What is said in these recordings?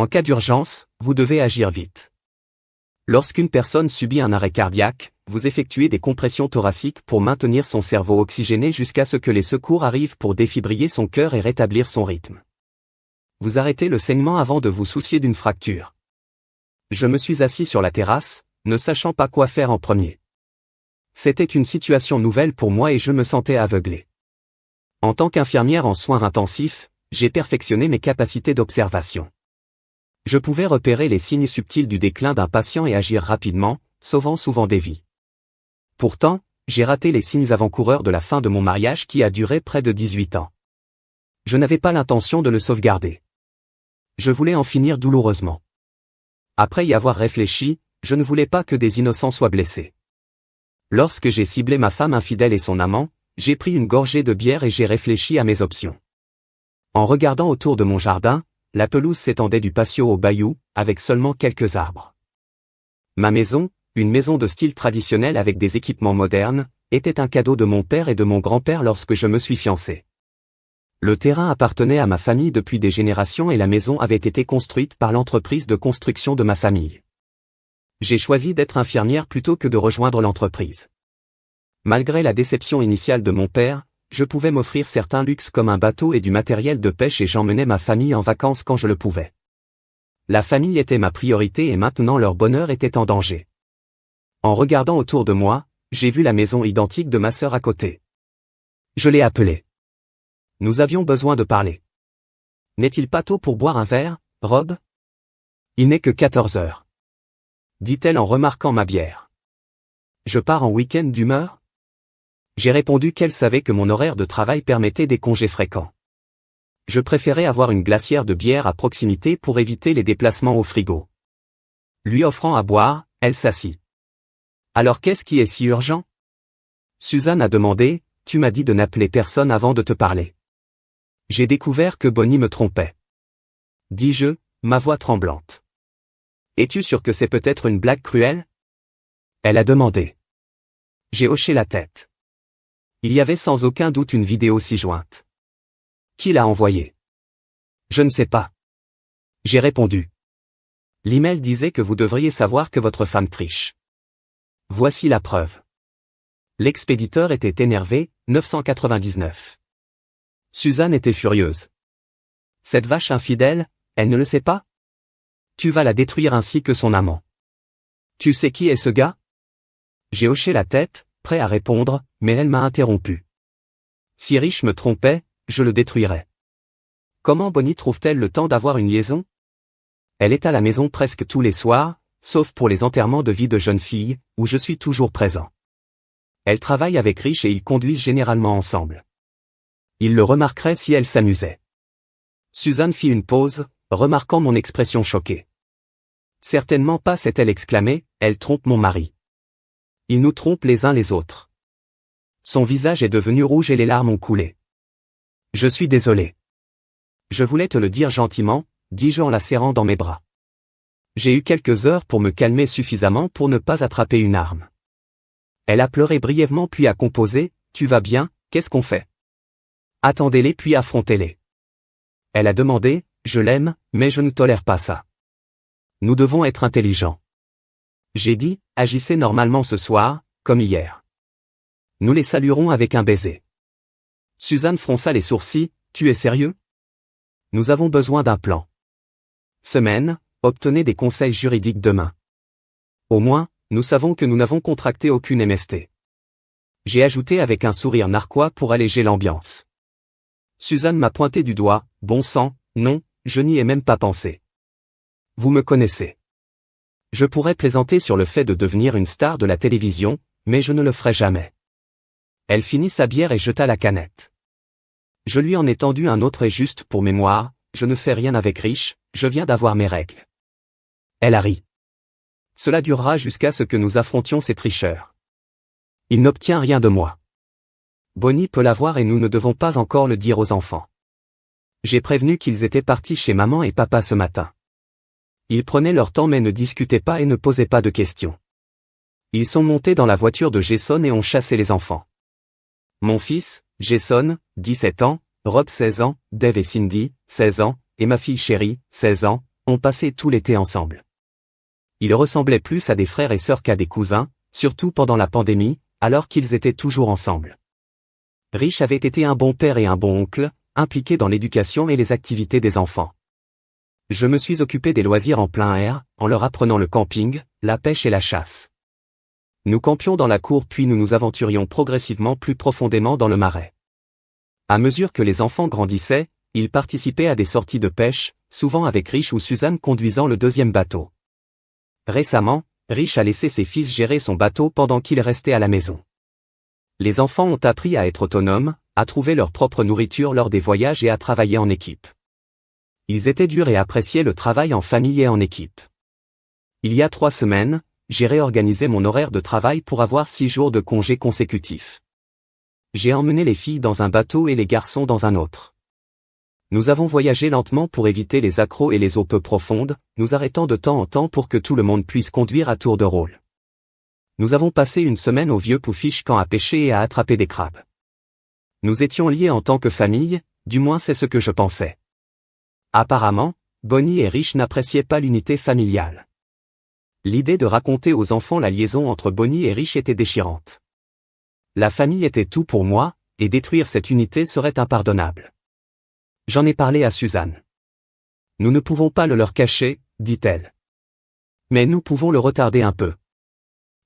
En cas d'urgence, vous devez agir vite. Lorsqu'une personne subit un arrêt cardiaque, vous effectuez des compressions thoraciques pour maintenir son cerveau oxygéné jusqu'à ce que les secours arrivent pour défibriller son cœur et rétablir son rythme. Vous arrêtez le saignement avant de vous soucier d'une fracture. Je me suis assis sur la terrasse, ne sachant pas quoi faire en premier. C'était une situation nouvelle pour moi et je me sentais aveuglé. En tant qu'infirmière en soins intensifs, j'ai perfectionné mes capacités d'observation. Je pouvais repérer les signes subtils du déclin d'un patient et agir rapidement, sauvant souvent des vies. Pourtant, j'ai raté les signes avant-coureurs de la fin de mon mariage qui a duré près de 18 ans. Je n'avais pas l'intention de le sauvegarder. Je voulais en finir douloureusement. Après y avoir réfléchi, je ne voulais pas que des innocents soient blessés. Lorsque j'ai ciblé ma femme infidèle et son amant, j'ai pris une gorgée de bière et j'ai réfléchi à mes options. En regardant autour de mon jardin, la pelouse s'étendait du patio au bayou, avec seulement quelques arbres. Ma maison, une maison de style traditionnel avec des équipements modernes, était un cadeau de mon père et de mon grand-père lorsque je me suis fiancé. Le terrain appartenait à ma famille depuis des générations et la maison avait été construite par l'entreprise de construction de ma famille. J'ai choisi d'être infirmière plutôt que de rejoindre l'entreprise. Malgré la déception initiale de mon père, je pouvais m'offrir certains luxes comme un bateau et du matériel de pêche et j'emmenais ma famille en vacances quand je le pouvais. La famille était ma priorité et maintenant leur bonheur était en danger. En regardant autour de moi, j'ai vu la maison identique de ma sœur à côté. Je l'ai appelée. Nous avions besoin de parler. N'est-il pas tôt pour boire un verre, Rob? Il n'est que 14 heures. Dit-elle en remarquant ma bière. Je pars en week-end d'humeur? J'ai répondu qu'elle savait que mon horaire de travail permettait des congés fréquents. Je préférais avoir une glacière de bière à proximité pour éviter les déplacements au frigo. Lui offrant à boire, elle s'assit. Alors qu'est-ce qui est si urgent? Suzanne a demandé, tu m'as dit de n'appeler personne avant de te parler. J'ai découvert que Bonnie me trompait. Dis-je, ma voix tremblante. Es-tu sûr que c'est peut-être une blague cruelle? Elle a demandé. J'ai hoché la tête. Il y avait sans aucun doute une vidéo ci-jointe. Qui l'a envoyée? Je ne sais pas. J'ai répondu. L'email disait que vous devriez savoir que votre femme triche. Voici la preuve. L'expéditeur était énervé, 999. Suzanne était furieuse. Cette vache infidèle, elle ne le sait pas? Tu vas la détruire ainsi que son amant. Tu sais qui est ce gars? J'ai hoché la tête, prêt à répondre, mais elle m'a interrompu. Si Rich me trompait, je le détruirais. Comment Bonnie trouve-t-elle le temps d'avoir une liaison? Elle est à la maison presque tous les soirs, sauf pour les enterrements de vie de jeunes filles, où je suis toujours présent. Elle travaille avec Rich et ils conduisent généralement ensemble. Il le remarquerait si elle s'amusait. Suzanne fit une pause, remarquant mon expression choquée. Certainement pas, s'est-elle exclamée, elle trompe mon mari. Il nous trompe les uns les autres. Son visage est devenu rouge et les larmes ont coulé. Je suis désolé. Je voulais te le dire gentiment, dis-je en la serrant dans mes bras. J'ai eu quelques heures pour me calmer suffisamment pour ne pas attraper une arme. Elle a pleuré brièvement puis a composé, tu vas bien, qu'est-ce qu'on fait? Attendez-les puis affrontez-les. Elle a demandé, je l'aime, mais je ne tolère pas ça. Nous devons être intelligents. J'ai dit, agissez normalement ce soir, comme hier. Nous les saluerons avec un baiser. Suzanne fronça les sourcils, tu es sérieux? Nous avons besoin d'un plan. Semaine, obtenez des conseils juridiques demain. Au moins, nous savons que nous n'avons contracté aucune MST. J'ai ajouté avec un sourire narquois pour alléger l'ambiance. Suzanne m'a pointé du doigt, bon sang, non, je n'y ai même pas pensé. Vous me connaissez. Je pourrais plaisanter sur le fait de devenir une star de la télévision, mais je ne le ferai jamais. Elle finit sa bière et jeta la canette. Je lui en ai tendu un autre et juste pour mémoire, je ne fais rien avec Rich, je viens d'avoir mes règles. Elle a ri. Cela durera jusqu'à ce que nous affrontions ces tricheurs. Il n'obtient rien de moi. Bonnie peut l'avoir et nous ne devons pas encore le dire aux enfants. J'ai prévenu qu'ils étaient partis chez maman et papa ce matin. Ils prenaient leur temps mais ne discutaient pas et ne posaient pas de questions. Ils sont montés dans la voiture de Jason et ont chassé les enfants. Mon fils, Jason, 17 ans, Rob 16 ans, Dave et Cindy, 16 ans, et ma fille chérie, 16 ans, On passait tout l'été ensemble. Ils ressemblaient plus à des frères et sœurs qu'à des cousins, surtout pendant la pandémie, alors qu'ils étaient toujours ensemble. Rich avait été un bon père et un bon oncle, impliqué dans l'éducation et les activités des enfants. Je me suis occupé des loisirs en plein air, en leur apprenant le camping, la pêche et la chasse. Nous campions dans la cour puis nous nous aventurions progressivement plus profondément dans le marais. À mesure que les enfants grandissaient, ils participaient à des sorties de pêche, souvent avec Rich ou Suzanne conduisant le deuxième bateau. Récemment, Rich a laissé ses fils gérer son bateau pendant qu'il restait à la maison. Les enfants ont appris à être autonomes, à trouver leur propre nourriture lors des voyages et à travailler en équipe. Ils étaient durs et appréciaient le travail en famille et en équipe. Il y a 3 semaines, j'ai réorganisé mon horaire de travail pour avoir 6 jours de congés consécutifs. J'ai emmené les filles dans un bateau et les garçons dans un autre. Nous avons voyagé lentement pour éviter les accros et les eaux peu profondes, nous arrêtant de temps en temps pour que tout le monde puisse conduire à tour de rôle. Nous avons passé une semaine au vieux Poufiche Camp à pêcher et à attraper des crabes. Nous étions liés en tant que famille, du moins c'est ce que je pensais. Apparemment, Bonnie et Rich n'appréciaient pas l'unité familiale. L'idée de raconter aux enfants la liaison entre Bonnie et Rich était déchirante. La famille était tout pour moi, et détruire cette unité serait impardonnable. J'en ai parlé à Suzanne. Nous ne pouvons pas le leur cacher, dit-elle. Mais nous pouvons le retarder un peu.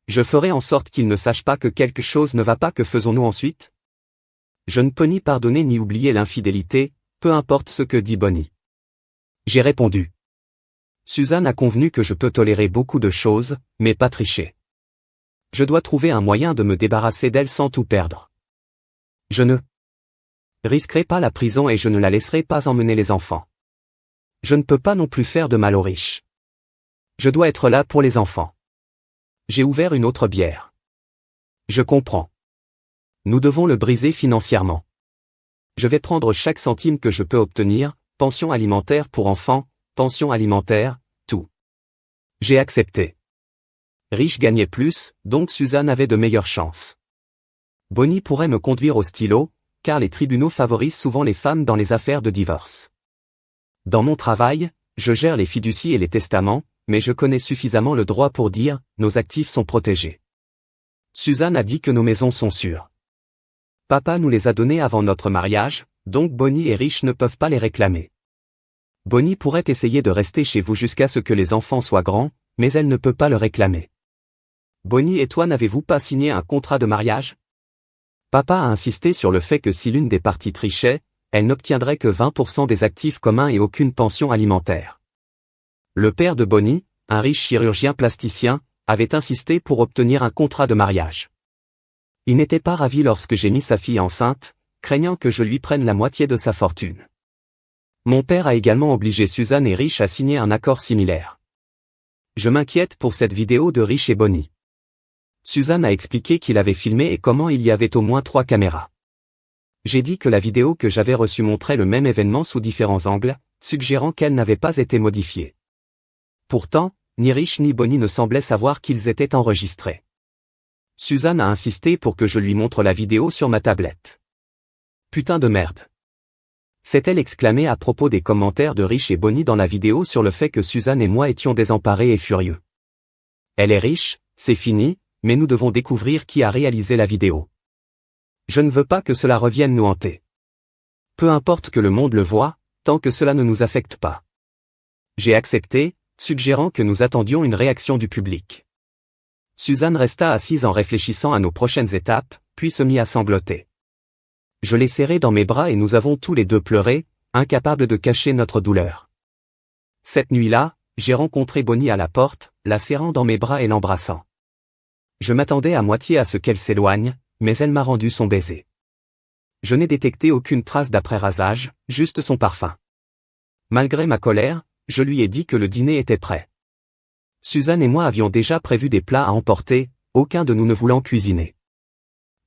Je ferai en sorte qu'ils ne sachent pas que quelque chose ne va pas. Que faisons-nous ensuite? Je ne peux ni pardonner ni oublier l'infidélité, peu importe ce que dit Bonnie. J'ai répondu. Suzanne a convenu que je peux tolérer beaucoup de choses, mais pas tricher. Je dois trouver un moyen de me débarrasser d'elle sans tout perdre. Je ne risquerai pas la prison et je ne la laisserai pas emmener les enfants. Je ne peux pas non plus faire de mal aux riches. Je dois être là pour les enfants. J'ai ouvert une autre bière. Je comprends. Nous devons le briser financièrement. Je vais prendre chaque centime que je peux obtenir, pension alimentaire pour enfants, pension alimentaire, tout. J'ai accepté. Rich gagnait plus, donc Suzanne avait de meilleures chances. Bonnie pourrait me conduire au stylo, car les tribunaux favorisent souvent les femmes dans les affaires de divorce. Dans mon travail, je gère les fiducies et les testaments, mais je connais suffisamment le droit pour dire, nos actifs sont protégés. Suzanne a dit que nos maisons sont sûres. Papa nous les a données avant notre mariage, donc Bonnie et Rich ne peuvent pas les réclamer. Bonnie pourrait essayer de rester chez vous jusqu'à ce que les enfants soient grands, mais elle ne peut pas le réclamer. Bonnie et toi n'avez-vous pas signé un contrat de mariage? Papa a insisté sur le fait que si l'une des parties trichait, elle n'obtiendrait que 20% des actifs communs et aucune pension alimentaire. Le père de Bonnie, un riche chirurgien plasticien, avait insisté pour obtenir un contrat de mariage. Il n'était pas ravi lorsque j'ai mis sa fille enceinte, craignant que je lui prenne la moitié de sa fortune. Mon père a également obligé Suzanne et Rich à signer un accord similaire. Je m'inquiète pour cette vidéo de Rich et Bonnie. Suzanne a expliqué qu'il avait filmé et comment il y avait au moins 3 caméras. J'ai dit que la vidéo que j'avais reçue montrait le même événement sous différents angles, suggérant qu'elle n'avait pas été modifiée. Pourtant, ni Rich ni Bonnie ne semblaient savoir qu'ils étaient enregistrés. Suzanne a insisté pour que je lui montre la vidéo sur ma tablette. Putain de merde. S'est-elle exclamée à propos des commentaires de Rich et Bonnie dans la vidéo sur le fait que Suzanne et moi étions désemparés et furieux. Elle est riche, c'est fini, mais nous devons découvrir qui a réalisé la vidéo. Je ne veux pas que cela revienne nous hanter. Peu importe que le monde le voie, tant que cela ne nous affecte pas. J'ai accepté, suggérant que nous attendions une réaction du public. Suzanne resta assise en réfléchissant à nos prochaines étapes, puis se mit à sangloter. Je l'ai serrée dans mes bras et nous avons tous les deux pleuré, incapables de cacher notre douleur. Cette nuit-là, j'ai rencontré Bonnie à la porte, la serrant dans mes bras et l'embrassant. Je m'attendais à moitié à ce qu'elle s'éloigne, mais elle m'a rendu son baiser. Je n'ai détecté aucune trace d'après-rasage, juste son parfum. Malgré ma colère, je lui ai dit que le dîner était prêt. Suzanne et moi avions déjà prévu des plats à emporter, aucun de nous ne voulant cuisiner.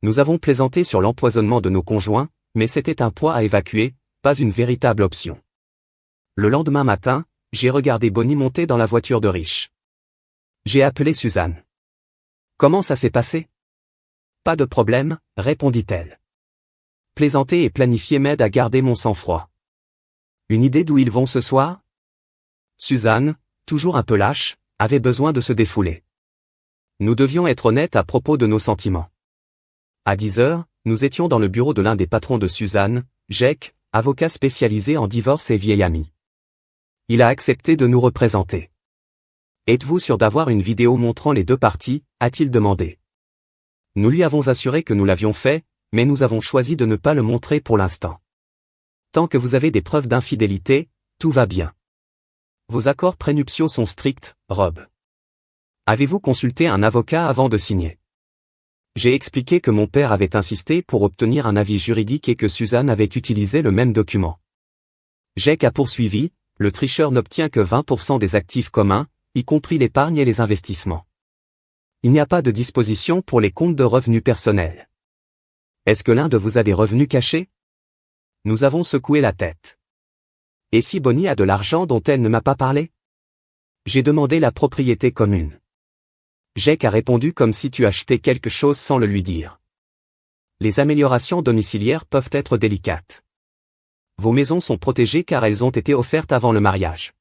Nous avons plaisanté sur l'empoisonnement de nos conjoints, mais c'était un poids à évacuer, pas une véritable option. Le lendemain matin, j'ai regardé Bonnie monter dans la voiture de Rich. J'ai appelé Suzanne. Comment ça s'est passé? Pas de problème, répondit-elle. Plaisanter et planifier m'aide à garder mon sang-froid. Une idée d'où ils vont ce soir? Suzanne, toujours un peu lâche, avait besoin de se défouler. Nous devions être honnêtes à propos de nos sentiments. À 10 heures, nous étions dans le bureau de l'un des patrons de Suzanne, Jake, avocat spécialisé en divorce et vieil ami. Il a accepté de nous représenter. Êtes-vous sûr d'avoir une vidéo montrant les deux parties, a-t-il demandé. Nous lui avons assuré que nous l'avions fait, mais nous avons choisi de ne pas le montrer pour l'instant. Tant que vous avez des preuves d'infidélité, tout va bien. Vos accords prénuptiaux sont stricts, Rob. Avez-vous consulté un avocat avant de signer? J'ai expliqué que mon père avait insisté pour obtenir un avis juridique et que Suzanne avait utilisé le même document. Jake a poursuivi, le tricheur n'obtient que 20% des actifs communs, y compris l'épargne et les investissements. Il n'y a pas de disposition pour les comptes de revenus personnels. Est-ce que l'un de vous a des revenus cachés? Nous avons secoué la tête. Et si Bonnie a de l'argent dont elle ne m'a pas parlé? J'ai demandé la propriété commune. Jake a répondu comme si tu achetais quelque chose sans le lui dire. Les améliorations domiciliaires peuvent être délicates. Vos maisons sont protégées car elles ont été offertes avant le mariage.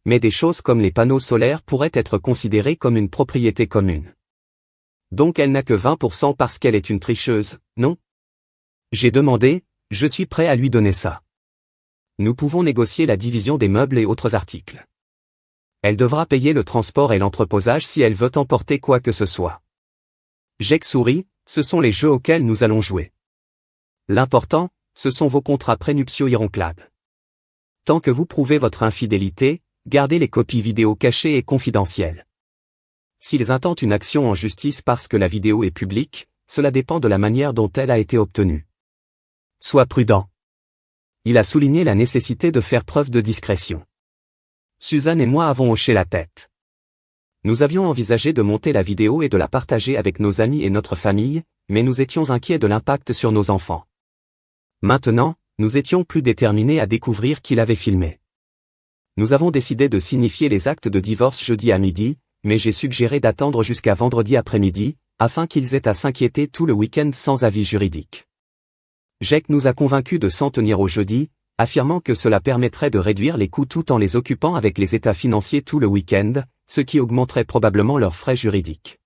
Mais des choses comme les panneaux solaires pourraient être considérées comme une propriété commune. Donc elle n'a que 20% parce qu'elle est une tricheuse, non? J'ai demandé, je suis prêt à lui donner ça. Nous pouvons négocier la division des meubles et autres articles. Elle devra payer le transport et l'entreposage si elle veut emporter quoi que ce soit. Jake sourit, ce sont les jeux auxquels nous allons jouer. L'important, ce sont vos contrats prénuptiaux ironclaves. Tant que vous prouvez votre infidélité, gardez les copies vidéo cachées et confidentielles. S'ils intentent une action en justice parce que la vidéo est publique, cela dépend de la manière dont elle a été obtenue. Sois prudent. Il a souligné la nécessité de faire preuve de discrétion. Suzanne et moi avons hoché la tête. Nous avions envisagé de monter la vidéo et de la partager avec nos amis et notre famille, mais nous étions inquiets de l'impact sur nos enfants. Maintenant, nous étions plus déterminés à découvrir qui l'avait filmé. Nous avons décidé de signifier les actes de divorce jeudi à midi, mais j'ai suggéré d'attendre jusqu'à vendredi après-midi, afin qu'ils aient à s'inquiéter tout le week-end sans avis juridique. Jake nous a convaincus de s'en tenir au jeudi, affirmant que cela permettrait de réduire les coûts tout en les occupant avec les états financiers tout le week-end, ce qui augmenterait probablement leurs frais juridiques.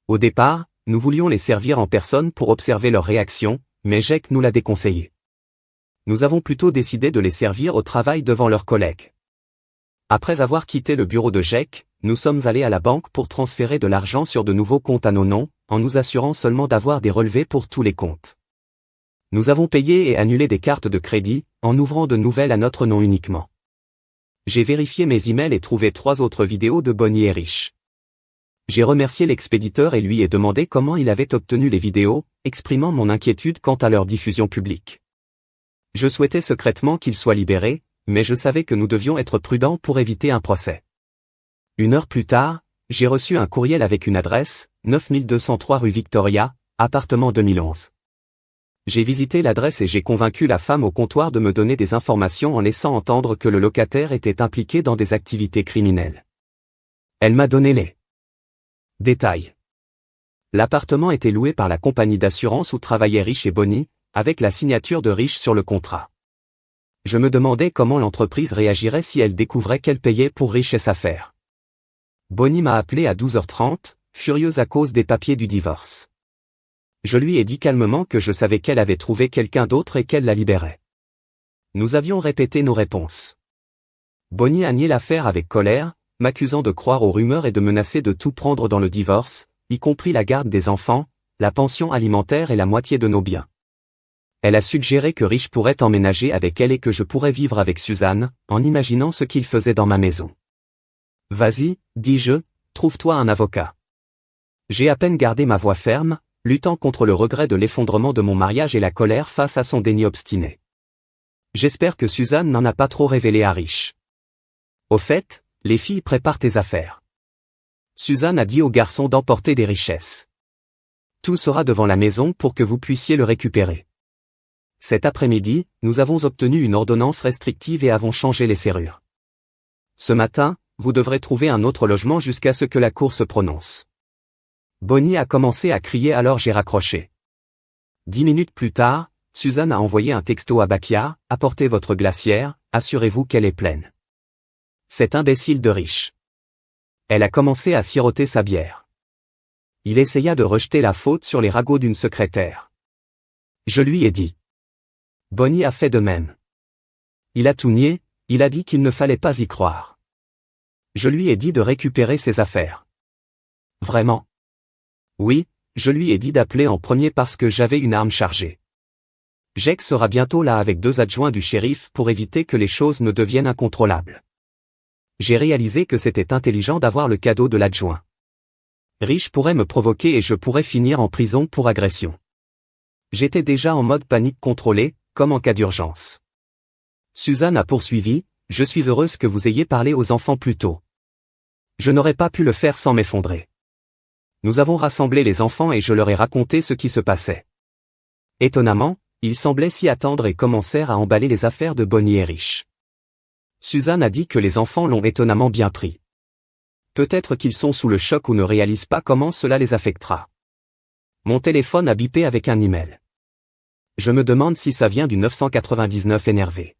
Au départ, nous voulions les servir en personne pour observer leur réaction, mais Jake nous l'a déconseillé. Nous avons plutôt décidé de les servir au travail devant leurs collègues. Après avoir quitté le bureau de Jake, nous sommes allés à la banque pour transférer de l'argent sur de nouveaux comptes à nos noms, en nous assurant seulement d'avoir des relevés pour tous les comptes. Nous avons payé et annulé des cartes de crédit, en ouvrant de nouvelles à notre nom uniquement. J'ai vérifié mes emails et trouvé 3 autres vidéos de Bonnie et Rich. J'ai remercié l'expéditeur et lui ai demandé comment il avait obtenu les vidéos, exprimant mon inquiétude quant à leur diffusion publique. Je souhaitais secrètement qu'ils soient libérés, mais je savais que nous devions être prudents pour éviter un procès. 1 heure plus tard, j'ai reçu un courriel avec une adresse, 9203 rue Victoria, appartement 2011. J'ai visité l'adresse et j'ai convaincu la femme au comptoir de me donner des informations en laissant entendre que le locataire était impliqué dans des activités criminelles. Elle m'a donné les détails. L'appartement était loué par la compagnie d'assurance où travaillaient Rich et Bonnie, avec la signature de Rich sur le contrat. Je me demandais comment l'entreprise réagirait si elle découvrait qu'elle payait pour Rich et sa affaire. Bonnie m'a appelé à 12h30, furieuse à cause des papiers du divorce. Je lui ai dit calmement que je savais qu'elle avait trouvé quelqu'un d'autre et qu'elle la libérait. Nous avions répété nos réponses. Bonnie a nié l'affaire avec colère, m'accusant de croire aux rumeurs et de menacer de tout prendre dans le divorce, y compris la garde des enfants, la pension alimentaire et la moitié de nos biens. Elle a suggéré que Rich pourrait emménager avec elle et que je pourrais vivre avec Suzanne, en imaginant ce qu'il faisait dans ma maison. Vas-y, dis-je, trouve-toi un avocat. J'ai à peine gardé ma voix ferme, luttant contre le regret de l'effondrement de mon mariage et la colère face à son déni obstiné. J'espère que Suzanne n'en a pas trop révélé à Rich. Au fait, les filles préparent tes affaires. Suzanne a dit aux garçons d'emporter des richesses. Tout sera devant la maison pour que vous puissiez le récupérer. Cet après-midi, nous avons obtenu une ordonnance restrictive et avons changé les serrures. Ce matin, vous devrez trouver un autre logement jusqu'à ce que la cour se prononce. Bonnie a commencé à crier alors j'ai raccroché. 10 minutes plus tard, Suzanne a envoyé un texto à Bakia, apportez votre glacière, assurez-vous qu'elle est pleine. Cet imbécile de riche. Elle a commencé à siroter sa bière. Il essaya de rejeter la faute sur les ragots d'une secrétaire. Je lui ai dit. Bonnie a fait de même. Il a tout nié, il a dit qu'il ne fallait pas y croire. Je lui ai dit de récupérer ses affaires. Vraiment? Oui, je lui ai dit d'appeler en premier parce que j'avais une arme chargée. Jake sera bientôt là avec 2 adjoints du shérif pour éviter que les choses ne deviennent incontrôlables. J'ai réalisé que c'était intelligent d'avoir le cadeau de l'adjoint. Rich pourrait me provoquer et je pourrais finir en prison pour agression. J'étais déjà en mode panique contrôlée, comme en cas d'urgence. Suzanne a poursuivi, je suis heureuse que vous ayez parlé aux enfants plus tôt. Je n'aurais pas pu le faire sans m'effondrer. Nous avons rassemblé les enfants et je leur ai raconté ce qui se passait. Étonnamment, ils semblaient s'y attendre et commencèrent à emballer les affaires de Bonnie et Rich. Suzanne a dit que les enfants l'ont étonnamment bien pris. Peut-être qu'ils sont sous le choc ou ne réalisent pas comment cela les affectera. Mon téléphone a bipé avec un email. Je me demande si ça vient du 999 énervé.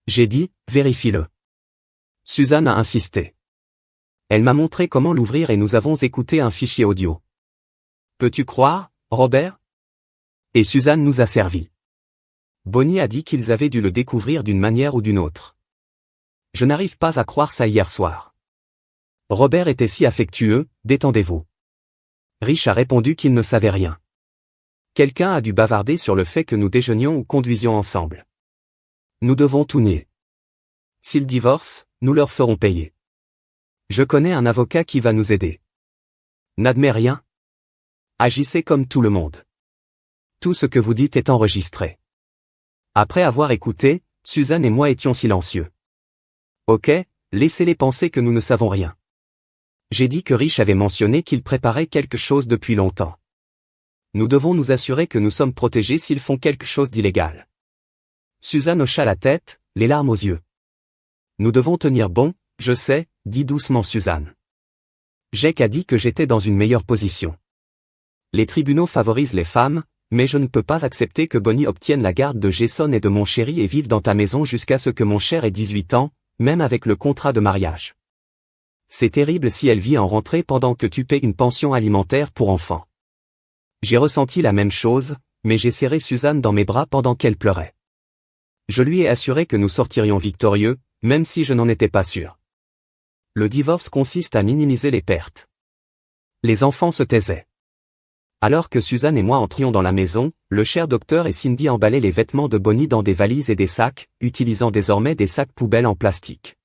J'ai dit, vérifie-le. Suzanne a insisté. Elle m'a montré comment l'ouvrir et nous avons écouté un fichier audio. Peux-tu croire, Robert? Et Suzanne nous a servi. Bonnie a dit qu'ils avaient dû le découvrir d'une manière ou d'une autre. Je n'arrive pas à croire ça hier soir. Robert était si affectueux, détendez-vous. Rich a répondu qu'il ne savait rien. Quelqu'un a dû bavarder sur le fait que nous déjeunions ou conduisions ensemble. Nous devons tout nier. S'ils divorcent, nous leur ferons payer. Je connais un avocat qui va nous aider. N'admets rien. Agissez comme tout le monde. Tout ce que vous dites est enregistré. Après avoir écouté, Suzanne et moi étions silencieux. Ok, laissez-les penser que nous ne savons rien. J'ai dit que Rich avait mentionné qu'il préparait quelque chose depuis longtemps. Nous devons nous assurer que nous sommes protégés s'ils font quelque chose d'illégal. Suzanne hocha la tête, les larmes aux yeux. Nous devons tenir bon, je sais, dit doucement Suzanne. Jake a dit que j'étais dans une meilleure position. Les tribunaux favorisent les femmes, mais je ne peux pas accepter que Bonnie obtienne la garde de Jason et de mon chéri et vive dans ta maison jusqu'à ce que mon cher ait 18 ans, même avec le contrat de mariage. C'est terrible si elle vit en rentrée pendant que tu paies une pension alimentaire pour enfants. J'ai ressenti la même chose, mais j'ai serré Suzanne dans mes bras pendant qu'elle pleurait. Je lui ai assuré que nous sortirions victorieux, même si je n'en étais pas sûr. Le divorce consiste à minimiser les pertes. Les enfants se taisaient. Alors que Suzanne et moi entrions dans la maison, le cher docteur et Cindy emballaient les vêtements de Bonnie dans des valises et des sacs, utilisant désormais des sacs poubelles en plastique.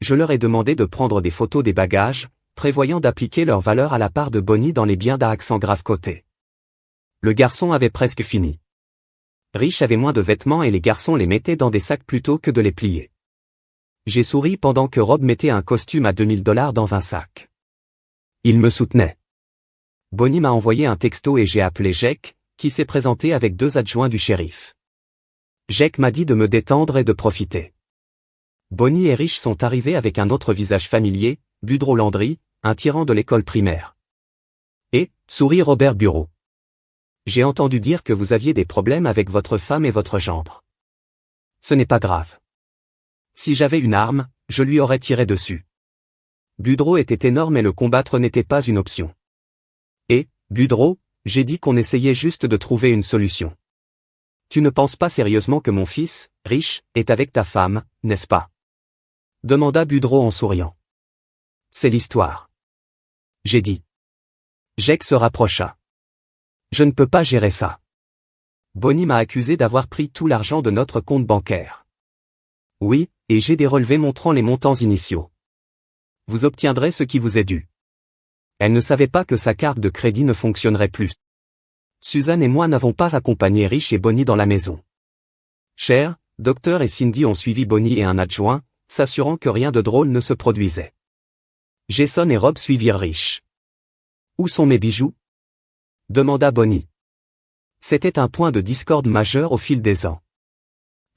Je leur ai demandé de prendre des photos des bagages, prévoyant d'appliquer leur valeur à la part de Bonnie dans les biens d'un accent grave coté. Le garçon avait presque fini. Rich avait moins de vêtements et les garçons les mettaient dans des sacs plutôt que de les plier. J'ai souri pendant que Rob mettait un costume à $2000 dans un sac. Il me soutenait. Bonnie m'a envoyé un texto et j'ai appelé Jake, qui s'est présenté avec 2 adjoints du shérif. Jake m'a dit de me détendre et de profiter. Bonnie et Rich sont arrivés avec un autre visage familier, Budreau Landry, un tyran de l'école primaire. Et, sourit Robert Bureau. J'ai entendu dire que vous aviez des problèmes avec votre femme et votre gendre. Ce n'est pas grave. Si j'avais une arme, je lui aurais tiré dessus. Budreau était énorme et le combattre n'était pas une option. Et, Budreau, j'ai dit qu'on essayait juste de trouver une solution. Tu ne penses pas sérieusement que mon fils, Rich, est avec ta femme, n'est-ce pas? Demanda Budreau en souriant. C'est l'histoire. J'ai dit. Jake se rapprocha. Je ne peux pas gérer ça. Bonnie m'a accusé d'avoir pris tout l'argent de notre compte bancaire. Oui, et j'ai des relevés montrant les montants initiaux. Vous obtiendrez ce qui vous est dû. Elle ne savait pas que sa carte de crédit ne fonctionnerait plus. Suzanne et moi n'avons pas accompagné Rich et Bonnie dans la maison. Cher, Docteur et Cindy ont suivi Bonnie et un adjoint, s'assurant que rien de drôle ne se produisait. Jason et Rob suivirent Rich. Où sont mes bijoux? Demanda Bonnie. C'était un point de discorde majeur au fil des ans.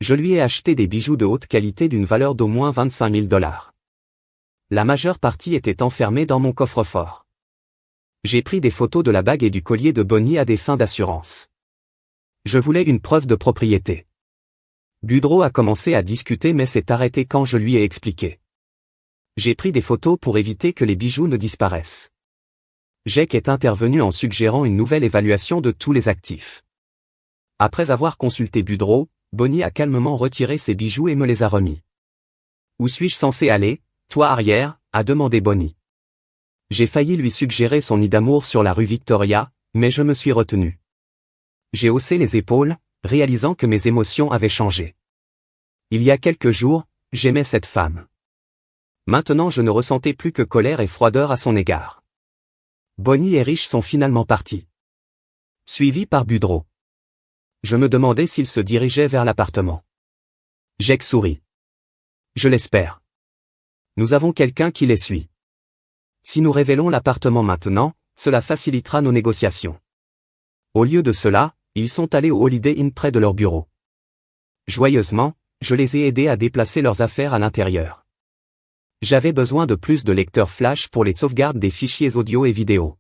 Je lui ai acheté des bijoux de haute qualité d'une valeur d'au moins $25 000. La majeure partie était enfermée dans mon coffre-fort. J'ai pris des photos de la bague et du collier de Bonnie à des fins d'assurance. Je voulais une preuve de propriété. Budreau a commencé à discuter mais s'est arrêté quand je lui ai expliqué. J'ai pris des photos pour éviter que les bijoux ne disparaissent. Jake est intervenu en suggérant une nouvelle évaluation de tous les actifs. Après avoir consulté Budreau, Bonnie a calmement retiré ses bijoux et me les a remis. Où suis-je censé aller, toi arrière, a demandé Bonnie. J'ai failli lui suggérer son nid d'amour sur la rue Victoria, mais je me suis retenu. J'ai haussé les épaules, réalisant que mes émotions avaient changé. Il y a quelques jours, j'aimais cette femme. Maintenant je ne ressentais plus que colère et froideur à son égard. Bonnie et Rich sont finalement partis. Suivis par Budreau. Je me demandais s'il se dirigeait vers l'appartement. Jake sourit. Je l'espère. Nous avons quelqu'un qui les suit. Si nous révélons l'appartement maintenant, cela facilitera nos négociations. Au lieu de cela, ils sont allés au Holiday Inn près de leur bureau. Joyeusement, je les ai aidés à déplacer leurs affaires à l'intérieur. J'avais besoin de plus de lecteurs flash pour les sauvegardes des fichiers audio et vidéo.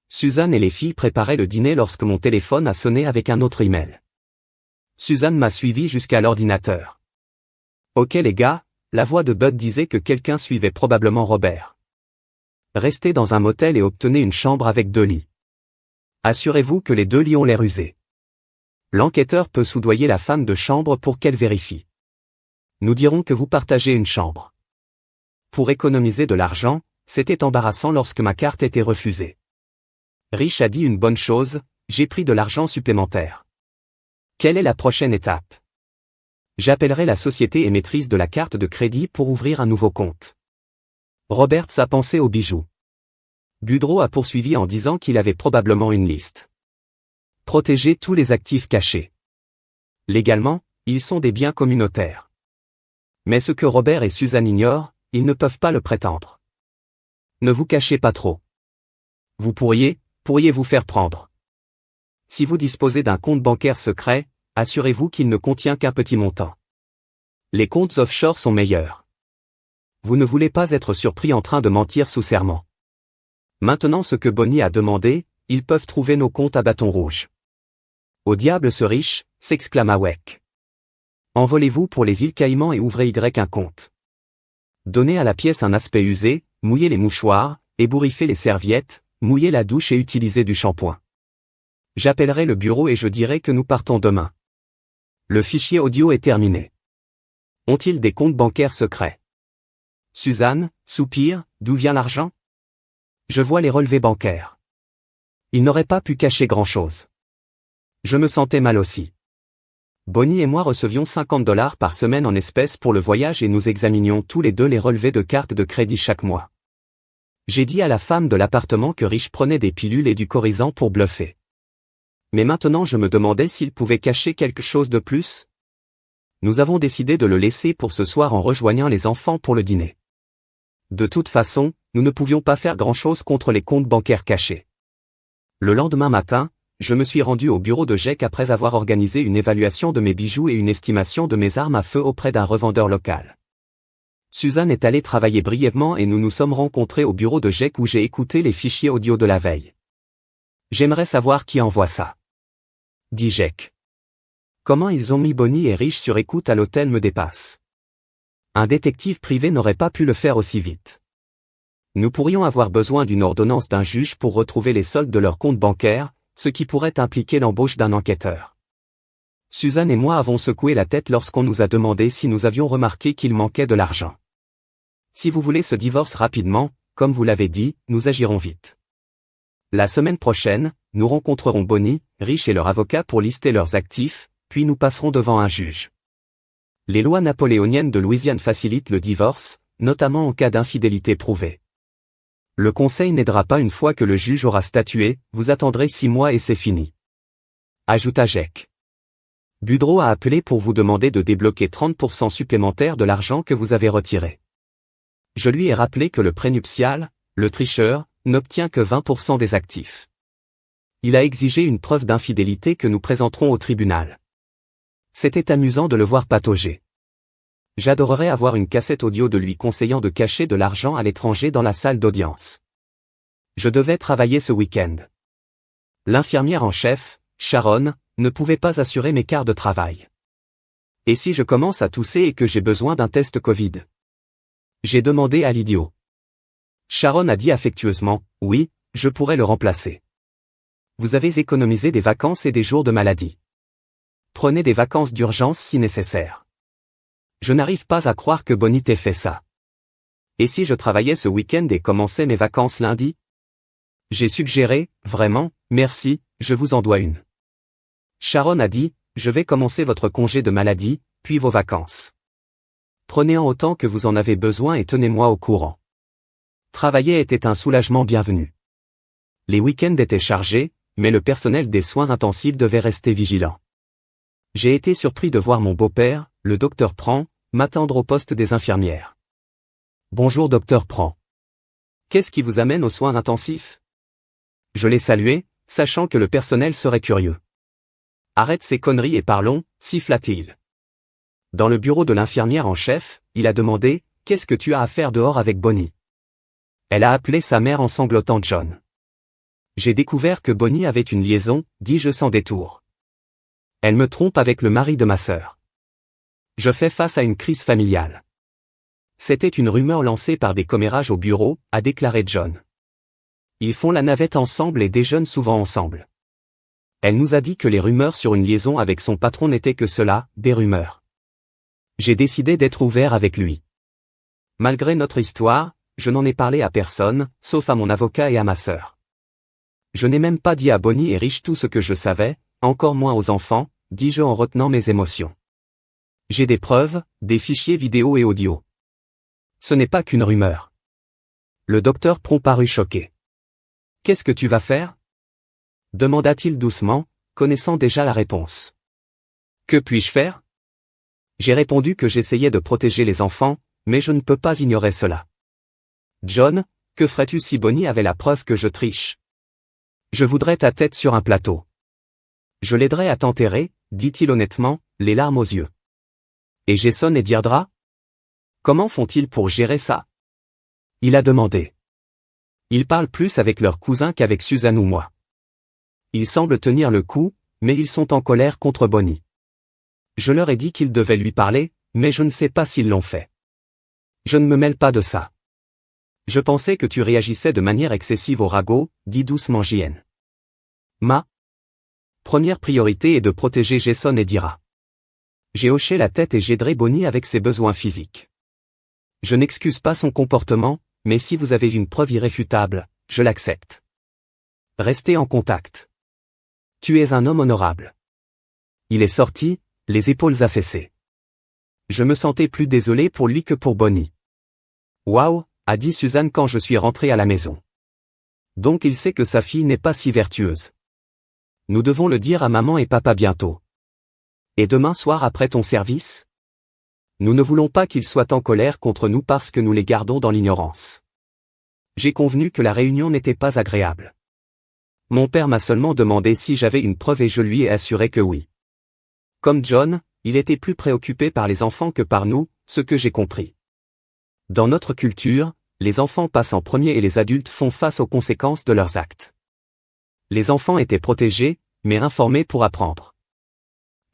Suzanne et les filles préparaient le dîner lorsque mon téléphone a sonné avec un autre email. Suzanne m'a suivi jusqu'à l'ordinateur. Ok les gars, la voix de Bud disait que quelqu'un suivait probablement Robert. Restez dans un motel et obtenez une chambre avec 2 lits. Assurez-vous que les 2 lits ont l'air usés. L'enquêteur peut soudoyer la femme de chambre pour qu'elle vérifie. Nous dirons que vous partagez une chambre. Pour économiser de l'argent, c'était embarrassant lorsque ma carte était refusée. Rich a dit une bonne chose, j'ai pris de l'argent supplémentaire. Quelle est la prochaine étape? J'appellerai la société émettrice de la carte de crédit pour ouvrir un nouveau compte. Roberts a pensé aux bijoux. Budreau a poursuivi en disant qu'il avait probablement une liste. Protéger tous les actifs cachés. Légalement, ils sont des biens communautaires. Mais ce que Robert et Suzanne ignorent, ils ne peuvent pas le prétendre. Ne vous cachez pas trop. Vous pourriez vous faire prendre. Si vous disposez d'un compte bancaire secret, assurez-vous qu'il ne contient qu'un petit montant. Les comptes offshore sont meilleurs. Vous ne voulez pas être surpris en train de mentir sous serment. Maintenant ce que Bonnie a demandé, ils peuvent trouver nos comptes à bâton rouge. Au diable ce riche, s'exclama Weck. Envolez-vous pour les îles Caïmans et ouvrez un compte. Donnez à la pièce un aspect usé, mouillez les mouchoirs, ébouriffez les serviettes, mouillez la douche et utilisez du shampoing. J'appellerai le bureau et je dirai que nous partons demain. Le fichier audio est terminé. Ont-ils des comptes bancaires secrets? Suzanne, soupire, d'où vient l'argent? Je vois les relevés bancaires. Ils n'auraient pas pu cacher grand-chose. Je me sentais mal aussi. Bonnie et moi recevions $50 par semaine en espèces pour le voyage et nous examinions tous les deux les relevés de cartes de crédit chaque mois. J'ai dit à la femme de l'appartement que Rich prenait des pilules et du corisant pour bluffer. Mais maintenant je me demandais s'il pouvait cacher quelque chose de plus. Nous avons décidé de le laisser pour ce soir en rejoignant les enfants pour le dîner. De toute façon, nous ne pouvions pas faire grand-chose contre les comptes bancaires cachés. Le lendemain matin, je me suis rendu au bureau de Jake après avoir organisé une évaluation de mes bijoux et une estimation de mes armes à feu auprès d'un revendeur local. Suzanne est allée travailler brièvement et nous nous sommes rencontrés au bureau de Jake où j'ai écouté les fichiers audio de la veille. J'aimerais savoir qui envoie ça. Dit Jake. Comment ils ont mis Bonnie et Rich sur écoute à l'hôtel me dépasse. Un détective privé n'aurait pas pu le faire aussi vite. Nous pourrions avoir besoin d'une ordonnance d'un juge pour retrouver les soldes de leur compte bancaire, ce qui pourrait impliquer l'embauche d'un enquêteur. Suzanne et moi avons secoué la tête lorsqu'on nous a demandé si nous avions remarqué qu'il manquait de l'argent. Si vous voulez ce divorce rapidement, comme vous l'avez dit, nous agirons vite. La semaine prochaine, nous rencontrerons Bonnie, Rich et leur avocat pour lister leurs actifs, puis nous passerons devant un juge. Les lois napoléoniennes de Louisiane facilitent le divorce, notamment en cas d'infidélité prouvée. Le conseil n'aidera pas une fois que le juge aura statué, vous attendrez 6 mois et c'est fini. Ajouta Jake. Budreau a appelé pour vous demander de débloquer 30% supplémentaire de l'argent que vous avez retiré. Je lui ai rappelé que le prénuptial, le tricheur, n'obtient que 20% des actifs. Il a exigé une preuve d'infidélité que nous présenterons au tribunal. C'était amusant de le voir patauger. J'adorerais avoir une cassette audio de lui conseillant de cacher de l'argent à l'étranger dans la salle d'audience. Je devais travailler ce week-end. L'infirmière en chef, Sharon, ne pouvait pas assurer mes quarts de travail. Et si je commence à tousser et que j'ai besoin d'un test Covid? J'ai demandé à l'idiot. Sharon a dit affectueusement, oui, je pourrais le remplacer. Vous avez économisé des vacances et des jours de maladie. Prenez des vacances d'urgence si nécessaire. Je n'arrive pas à croire que Bonnie t'ait fait ça. Et si je travaillais ce week-end et commençais mes vacances lundi? J'ai suggéré, vraiment, merci, je vous en dois une. Sharon a dit, je vais commencer votre congé de maladie, puis vos vacances. Prenez-en autant que vous en avez besoin et tenez-moi au courant. Travailler était un soulagement bienvenu. Les week-ends étaient chargés, mais le personnel des soins intensifs devait rester vigilant. J'ai été surpris de voir mon beau-père, le docteur Prand, m'attendre au poste des infirmières. Bonjour docteur Prand. Qu'est-ce qui vous amène aux soins intensifs? Je l'ai salué, sachant que le personnel serait curieux. Arrête ces conneries et parlons, siffla-t-il. Dans le bureau de l'infirmière en chef, il a demandé, qu'est-ce que tu as à faire dehors avec Bonnie? Elle a appelé sa mère en sanglotant John. J'ai découvert que Bonnie avait une liaison, dis-je sans détour. Elle me trompe avec le mari de ma sœur. Je fais face à une crise familiale. C'était une rumeur lancée par des commérages au bureau, a déclaré John. Ils font la navette ensemble et déjeunent souvent ensemble. Elle nous a dit que les rumeurs sur une liaison avec son patron n'étaient que cela, des rumeurs. J'ai décidé d'être ouvert avec lui. Malgré notre histoire, je n'en ai parlé à personne, sauf à mon avocat et à ma sœur. Je n'ai même pas dit à Bonnie et Rich tout ce que je savais, encore moins aux enfants, dis-je en retenant mes émotions. J'ai des preuves, des fichiers vidéo et audio. Ce n'est pas qu'une rumeur. Le docteur Prond parut choqué. Qu'est-ce que tu vas faire? Demanda-t-il doucement, connaissant déjà la réponse. Que puis-je faire? J'ai répondu que j'essayais de protéger les enfants, mais je ne peux pas ignorer cela. John, que ferais-tu si Bonnie avait la preuve que je triche? Je voudrais ta tête sur un plateau. Je l'aiderais à t'enterrer, dit-il honnêtement, les larmes aux yeux. Et Jason et Deirdre? Comment font-ils pour gérer ça? Il a demandé. Ils parlent plus avec leurs cousins qu'avec Suzanne ou moi. Ils semblent tenir le coup, mais ils sont en colère contre Bonnie. Je leur ai dit qu'ils devaient lui parler, mais je ne sais pas s'ils l'ont fait. Je ne me mêle pas de ça. Je pensais que tu réagissais de manière excessive au ragot, dit doucement JN. Ma première priorité est de protéger Jason et Dira. J'ai hoché la tête et j'aiderai Bonnie avec ses besoins physiques. Je n'excuse pas son comportement, mais si vous avez une preuve irréfutable, je l'accepte. Restez en contact. Tu es un homme honorable. Il est sorti, les épaules affaissées. Je me sentais plus désolé pour lui que pour Bonnie. Waouh, a dit Suzanne quand je suis rentré à la maison. Donc il sait que sa fille n'est pas si vertueuse. Nous devons le dire à maman et papa bientôt. Et demain soir après ton service? Nous ne voulons pas qu'ils soient en colère contre nous parce que nous les gardons dans l'ignorance. J'ai convenu que la réunion n'était pas agréable. Mon père m'a seulement demandé si j'avais une preuve et je lui ai assuré que oui. Comme John, il était plus préoccupé par les enfants que par nous, ce que j'ai compris. Dans notre culture, les enfants passent en premier et les adultes font face aux conséquences de leurs actes. Les enfants étaient protégés, mais informés pour apprendre.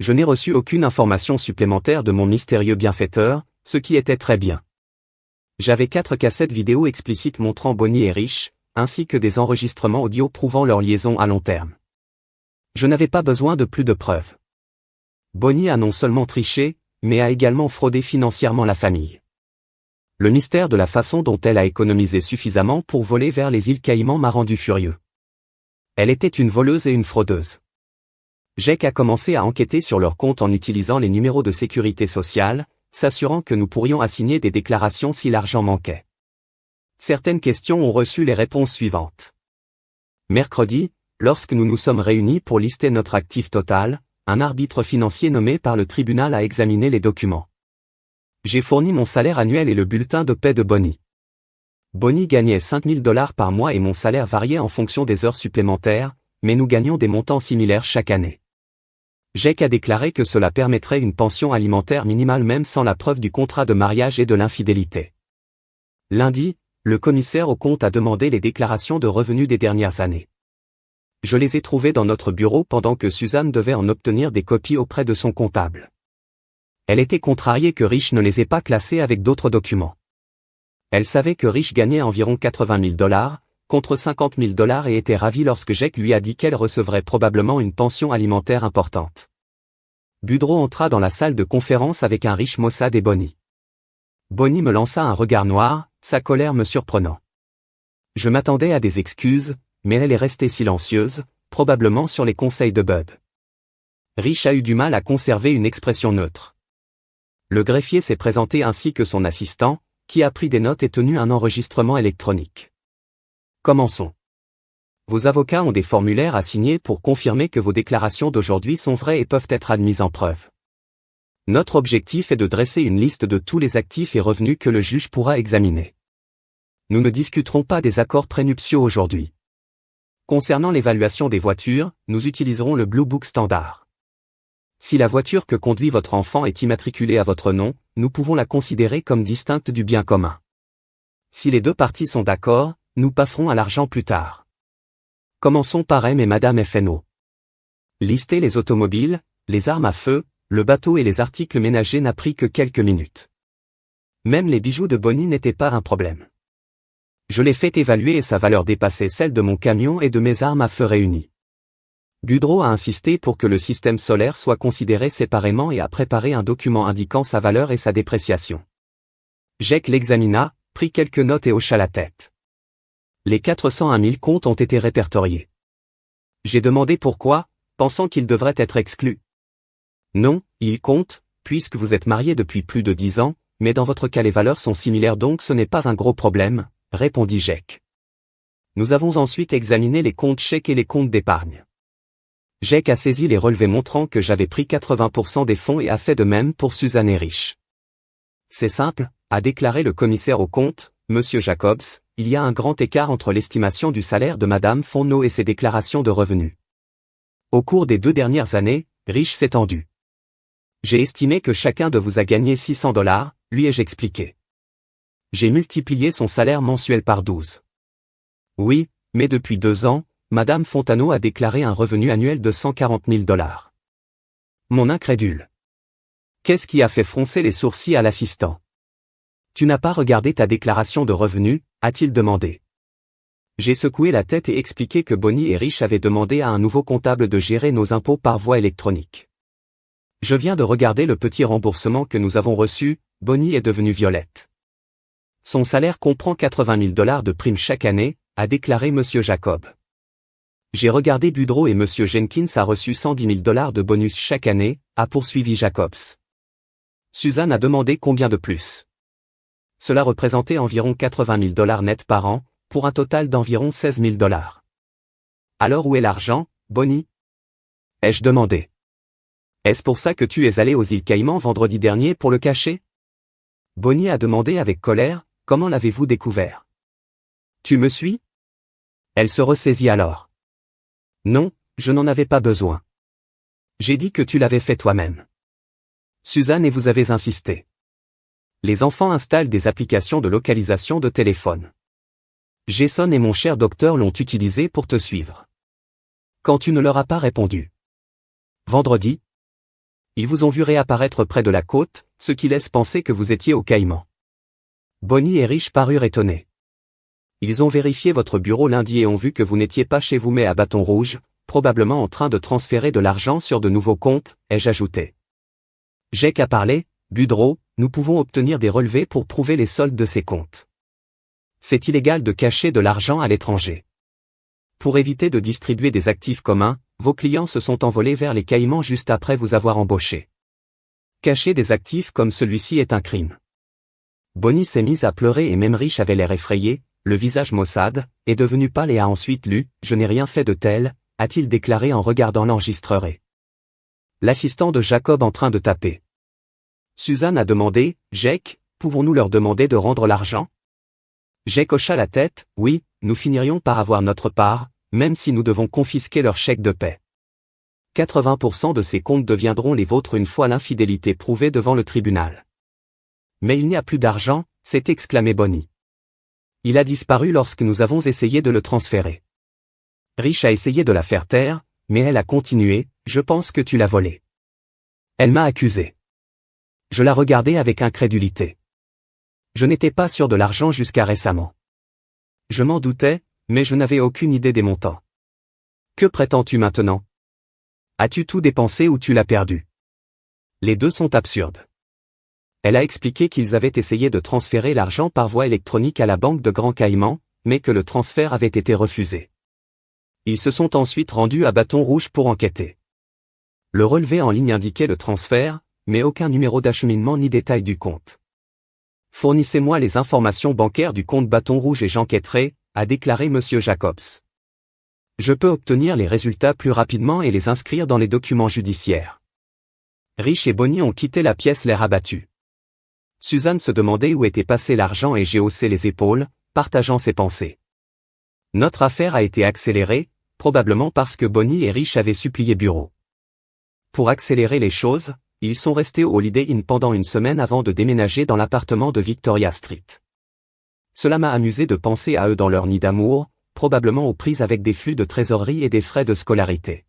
Je n'ai reçu aucune information supplémentaire de mon mystérieux bienfaiteur, ce qui était très bien. J'avais 4 cassettes vidéo explicites montrant Bonnie et Rich, ainsi que des enregistrements audio prouvant leur liaison à long terme. Je n'avais pas besoin de plus de preuves. Bonnie a non seulement triché, mais a également fraudé financièrement la famille. Le mystère de la façon dont elle a économisé suffisamment pour voler vers les îles Caïmans m'a rendu furieux. Elle était une voleuse et une fraudeuse. Jake a commencé à enquêter sur leur compte en utilisant les numéros de sécurité sociale, s'assurant que nous pourrions assigner des déclarations si l'argent manquait. Certaines questions ont reçu les réponses suivantes. Mercredi, lorsque nous nous sommes réunis pour lister notre actif total, un arbitre financier nommé par le tribunal a examiné les documents. J'ai fourni mon salaire annuel et le bulletin de paie de Bonnie. Bonnie gagnait $5 000 par mois et mon salaire variait en fonction des heures supplémentaires, mais nous gagnions des montants similaires chaque année. Jake a déclaré que cela permettrait une pension alimentaire minimale même sans la preuve du contrat de mariage et de l'infidélité. Lundi, le commissaire aux comptes a demandé les déclarations de revenus des dernières années. Je les ai trouvées dans notre bureau pendant que Suzanne devait en obtenir des copies auprès de son comptable. Elle était contrariée que Rich ne les ait pas classées avec d'autres documents. Elle savait que Rich gagnait environ 80 000 $, contre 50 000 $ et était ravie lorsque Jake lui a dit qu'elle recevrait probablement une pension alimentaire importante. Budrow entra dans la salle de conférence avec un Rich Mossad et Bonnie. Bonnie me lança un regard noir, sa colère me surprenant. Je m'attendais à des excuses, mais elle est restée silencieuse, probablement sur les conseils de Bud. Rich a eu du mal à conserver une expression neutre. Le greffier s'est présenté ainsi que son assistant, qui a pris des notes et tenu un enregistrement électronique. Commençons. Vos avocats ont des formulaires à signer pour confirmer que vos déclarations d'aujourd'hui sont vraies et peuvent être admises en preuve. Notre objectif est de dresser une liste de tous les actifs et revenus que le juge pourra examiner. Nous ne discuterons pas des accords prénuptiaux aujourd'hui. Concernant l'évaluation des voitures, nous utiliserons le Blue Book standard. Si la voiture que conduit votre enfant est immatriculée à votre nom, nous pouvons la considérer comme distincte du bien commun. Si les deux parties sont d'accord, nous passerons à l'argent plus tard. Commençons par M et Madame FNO. Lister les automobiles, les armes à feu, le bateau et les articles ménagers n'a pris que quelques minutes. Même les bijoux de Bonnie n'étaient pas un problème. Je l'ai fait évaluer et sa valeur dépassait celle de mon camion et de mes armes à feu réunies. Budrow a insisté pour que le système solaire soit considéré séparément et a préparé un document indiquant sa valeur et sa dépréciation. Jake l'examina, prit quelques notes et hocha la tête. Les 401 000 comptes ont été répertoriés. J'ai demandé pourquoi, pensant qu'ils devraient être exclus. Non, ils comptent, puisque vous êtes mariés depuis plus de 10 ans, mais dans votre cas les valeurs sont similaires donc ce n'est pas un gros problème, répondit Jake. Nous avons ensuite examiné les comptes chèques et les comptes d'épargne. Jake a saisi les relevés montrant que j'avais pris 80% des fonds et a fait de même pour Suzanne et Rich. C'est simple, a déclaré le commissaire aux comptes, Monsieur Jacobs, il y a un grand écart entre l'estimation du salaire de Madame Fontenot et ses déclarations de revenus. Au cours des 2 dernières années, Rich s'est tendu. J'ai estimé que chacun de vous a gagné 600 $, lui ai-je expliqué. J'ai multiplié son salaire mensuel par 12. Oui, mais depuis 2 ans, Madame Fontenot a déclaré un revenu annuel de 140 000 $. Mon incrédule. Qu'est-ce qui a fait froncer les sourcils à l'assistant? Tu n'as pas regardé ta déclaration de revenus, a-t-il demandé. J'ai secoué la tête et expliqué que Bonnie et Rich avaient demandé à un nouveau comptable de gérer nos impôts par voie électronique. Je viens de regarder le petit remboursement que nous avons reçu, Bonnie est devenue violette. Son salaire comprend 80 000 $ de primes chaque année, a déclaré Monsieur Jacob. J'ai regardé Budrow et Monsieur Jenkins a reçu 110 000 $ de bonus chaque année, a poursuivi Jacobs. Suzanne a demandé combien de plus. Cela représentait environ 80 000 $ net par an, pour un total d'environ 16 000 $. Alors où est l'argent, Bonnie? Ai-je demandé. Est-ce pour ça que tu es allé aux îles Caïmans vendredi dernier pour le cacher? Bonnie a demandé avec colère, comment l'avez-vous découvert? Tu me suis? Elle se ressaisit alors. Non, je n'en avais pas besoin. J'ai dit que tu l'avais fait toi-même. Suzanne et vous avez insisté. Les enfants installent des applications de localisation de téléphone. Jason et mon cher docteur l'ont utilisé pour te suivre. Quand tu ne leur as pas répondu. Vendredi. Ils vous ont vu réapparaître près de la côte, ce qui laisse penser que vous étiez au Caïman. Bonnie et Rich parurent étonnés. Ils ont vérifié votre bureau lundi et ont vu que vous n'étiez pas chez vous mais à Bâton Rouge, probablement en train de transférer de l'argent sur de nouveaux comptes, ai-je ajouté. Jake a parlé, Budrow, nous pouvons obtenir des relevés pour prouver les soldes de ces comptes. C'est illégal de cacher de l'argent à l'étranger. Pour éviter de distribuer des actifs communs, vos clients se sont envolés vers les Caïmans juste après vous avoir embauché. Cacher des actifs comme celui-ci est un crime. Bonnie s'est mise à pleurer et même Rich avait l'air effrayé, le visage maussade, est devenu pâle et a ensuite lu, je n'ai rien fait de tel, a-t-il déclaré en regardant l'enregistreur. L'assistant de Jacob en train de taper. Suzanne a demandé, Jake, pouvons-nous leur demander de rendre l'argent? Jake hocha la tête, oui, nous finirions par avoir notre part, même si nous devons confisquer leur chèque de paie. 80% de ces comptes deviendront les vôtres une fois l'infidélité prouvée devant le tribunal. Mais il n'y a plus d'argent, s'est exclamé Bonnie. Il a disparu lorsque nous avons essayé de le transférer. Rich a essayé de la faire taire, mais elle a continué, je pense que tu l'as volé. Elle m'a accusé. Je la regardais avec incrédulité. Je n'étais pas sûr de l'argent jusqu'à récemment. Je m'en doutais, mais je n'avais aucune idée des montants. Que prétends-tu maintenant? As-tu tout dépensé ou tu l'as perdu? Les deux sont absurdes. Elle a expliqué qu'ils avaient essayé de transférer l'argent par voie électronique à la banque de Grand Caïman, mais que le transfert avait été refusé. Ils se sont ensuite rendus à Bâton Rouge pour enquêter. Le relevé en ligne indiquait le transfert, mais aucun numéro d'acheminement ni détail du compte. Fournissez-moi les informations bancaires du compte Bâton Rouge et j'enquêterai, a déclaré M. Jacobs. Je peux obtenir les résultats plus rapidement et les inscrire dans les documents judiciaires. Rich et Bonnie ont quitté la pièce l'air abattu. Suzanne se demandait où était passé l'argent et j'ai haussé les épaules, partageant ses pensées. Notre affaire a été accélérée, probablement parce que Bonnie et Rich avaient supplié Bureau. Pour accélérer les choses, ils sont restés au Holiday Inn pendant une semaine avant de déménager dans l'appartement de Victoria Street. Cela m'a amusé de penser à eux dans leur nid d'amour, probablement aux prises avec des flux de trésorerie et des frais de scolarité.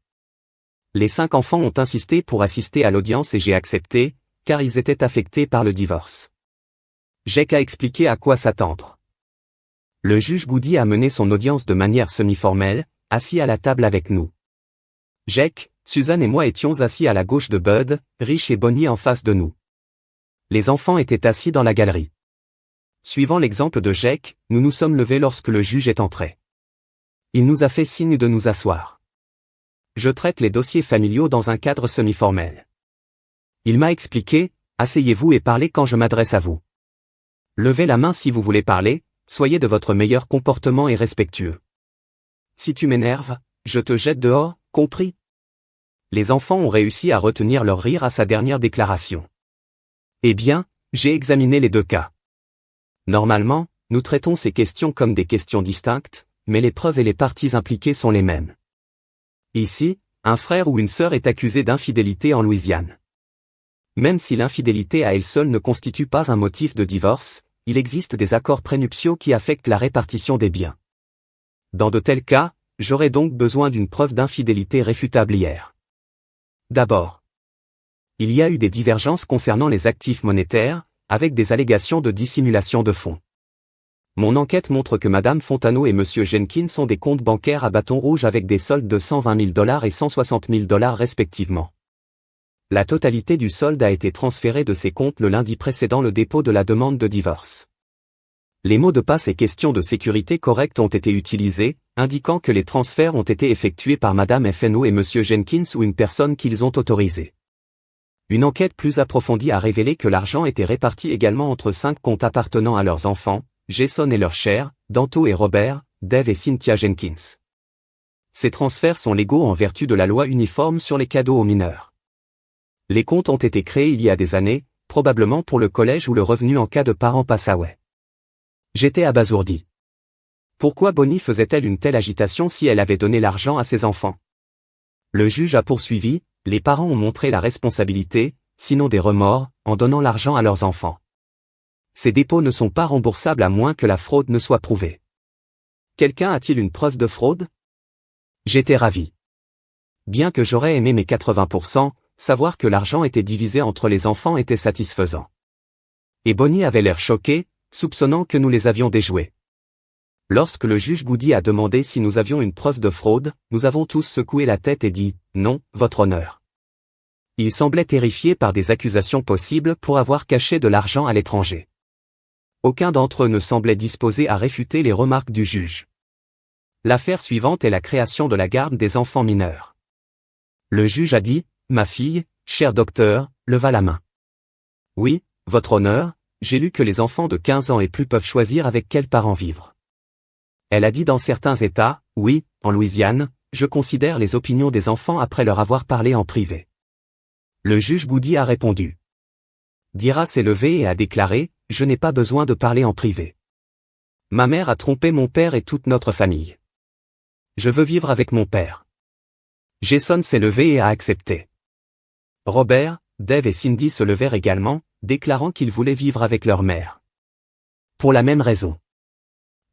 Les 5 enfants ont insisté pour assister à l'audience et j'ai accepté, car ils étaient affectés par le divorce. Jake a expliqué à quoi s'attendre. Le juge Goody a mené son audience de manière semi-formelle, assis à la table avec nous. Jake, Suzanne et moi étions assis à la gauche de Bud, Rich et Bonnie en face de nous. Les enfants étaient assis dans la galerie. Suivant l'exemple de Jake, nous nous sommes levés lorsque le juge est entré. Il nous a fait signe de nous asseoir. Je traite les dossiers familiaux dans un cadre semi-formel. Il m'a expliqué, asseyez-vous et parlez quand je m'adresse à vous. Levez la main si vous voulez parler, soyez de votre meilleur comportement et respectueux. Si tu m'énerves, je te jette dehors, compris? Les enfants ont réussi à retenir leur rire à sa dernière déclaration. Eh bien, j'ai examiné les deux cas. Normalement, nous traitons ces questions comme des questions distinctes, mais les preuves et les parties impliquées sont les mêmes. Ici, un frère ou une sœur est accusé d'infidélité en Louisiane. Même si l'infidélité à elle seule ne constitue pas un motif de divorce, il existe des accords prénuptiaux qui affectent la répartition des biens. Dans de tels cas, j'aurais donc besoin d'une preuve d'infidélité réfutable hier. D'abord, il y a eu des divergences concernant les actifs monétaires, avec des allégations de dissimulation de fonds. Mon enquête montre que Madame Fontano et Monsieur Jenkins ont des comptes bancaires à Bâton Rouge avec des soldes de $120 000 et $160 000 respectivement. La totalité du solde a été transférée de ces comptes le lundi précédant le dépôt de la demande de divorce. Les mots de passe et questions de sécurité correctes ont été utilisés, indiquant que les transferts ont été effectués par Madame FNO et Monsieur Jenkins ou une personne qu'ils ont autorisée. Une enquête plus approfondie a révélé que l'argent était réparti également entre 5 comptes appartenant à leurs enfants, Jason et leur chair, Danto et Robert, Dave et Cynthia Jenkins. Ces transferts sont légaux en vertu de la loi uniforme sur les cadeaux aux mineurs. Les comptes ont été créés il y a des années, probablement pour le collège ou le revenu en cas de parents passaway. J'étais abasourdi. Pourquoi Bonnie faisait-elle une telle agitation si elle avait donné l'argent à ses enfants? Le juge a poursuivi, les parents ont montré la responsabilité, sinon des remords, en donnant l'argent à leurs enfants. Ces dépôts ne sont pas remboursables à moins que la fraude ne soit prouvée. Quelqu'un a-t-il une preuve de fraude? J'étais ravi. Bien que j'aurais aimé mes 80%, savoir que l'argent était divisé entre les enfants était satisfaisant. Et Bonnie avait l'air choquée, soupçonnant que nous les avions déjoués. Lorsque le juge Goody a demandé si nous avions une preuve de fraude, nous avons tous secoué la tête et dit « Non, votre honneur ». Il semblait terrifié par des accusations possibles pour avoir caché de l'argent à l'étranger. Aucun d'entre eux ne semblait disposé à réfuter les remarques du juge. L'affaire suivante est la création de la garde des enfants mineurs. Le juge a dit « Ma fille, cher docteur, leva la main. Oui, votre honneur, j'ai lu que les enfants de 15 ans et plus peuvent choisir avec quels parents vivre. Elle a dit dans certains États, oui, en Louisiane, je considère les opinions des enfants après leur avoir parlé en privé. Le juge Goody a répondu. Dira s'est levé et a déclaré, je n'ai pas besoin de parler en privé. Ma mère a trompé mon père et toute notre famille. Je veux vivre avec mon père. Jason s'est levé et a accepté. Robert, Dave et Cindy se levèrent également, déclarant qu'ils voulaient vivre avec leur mère. Pour la même raison.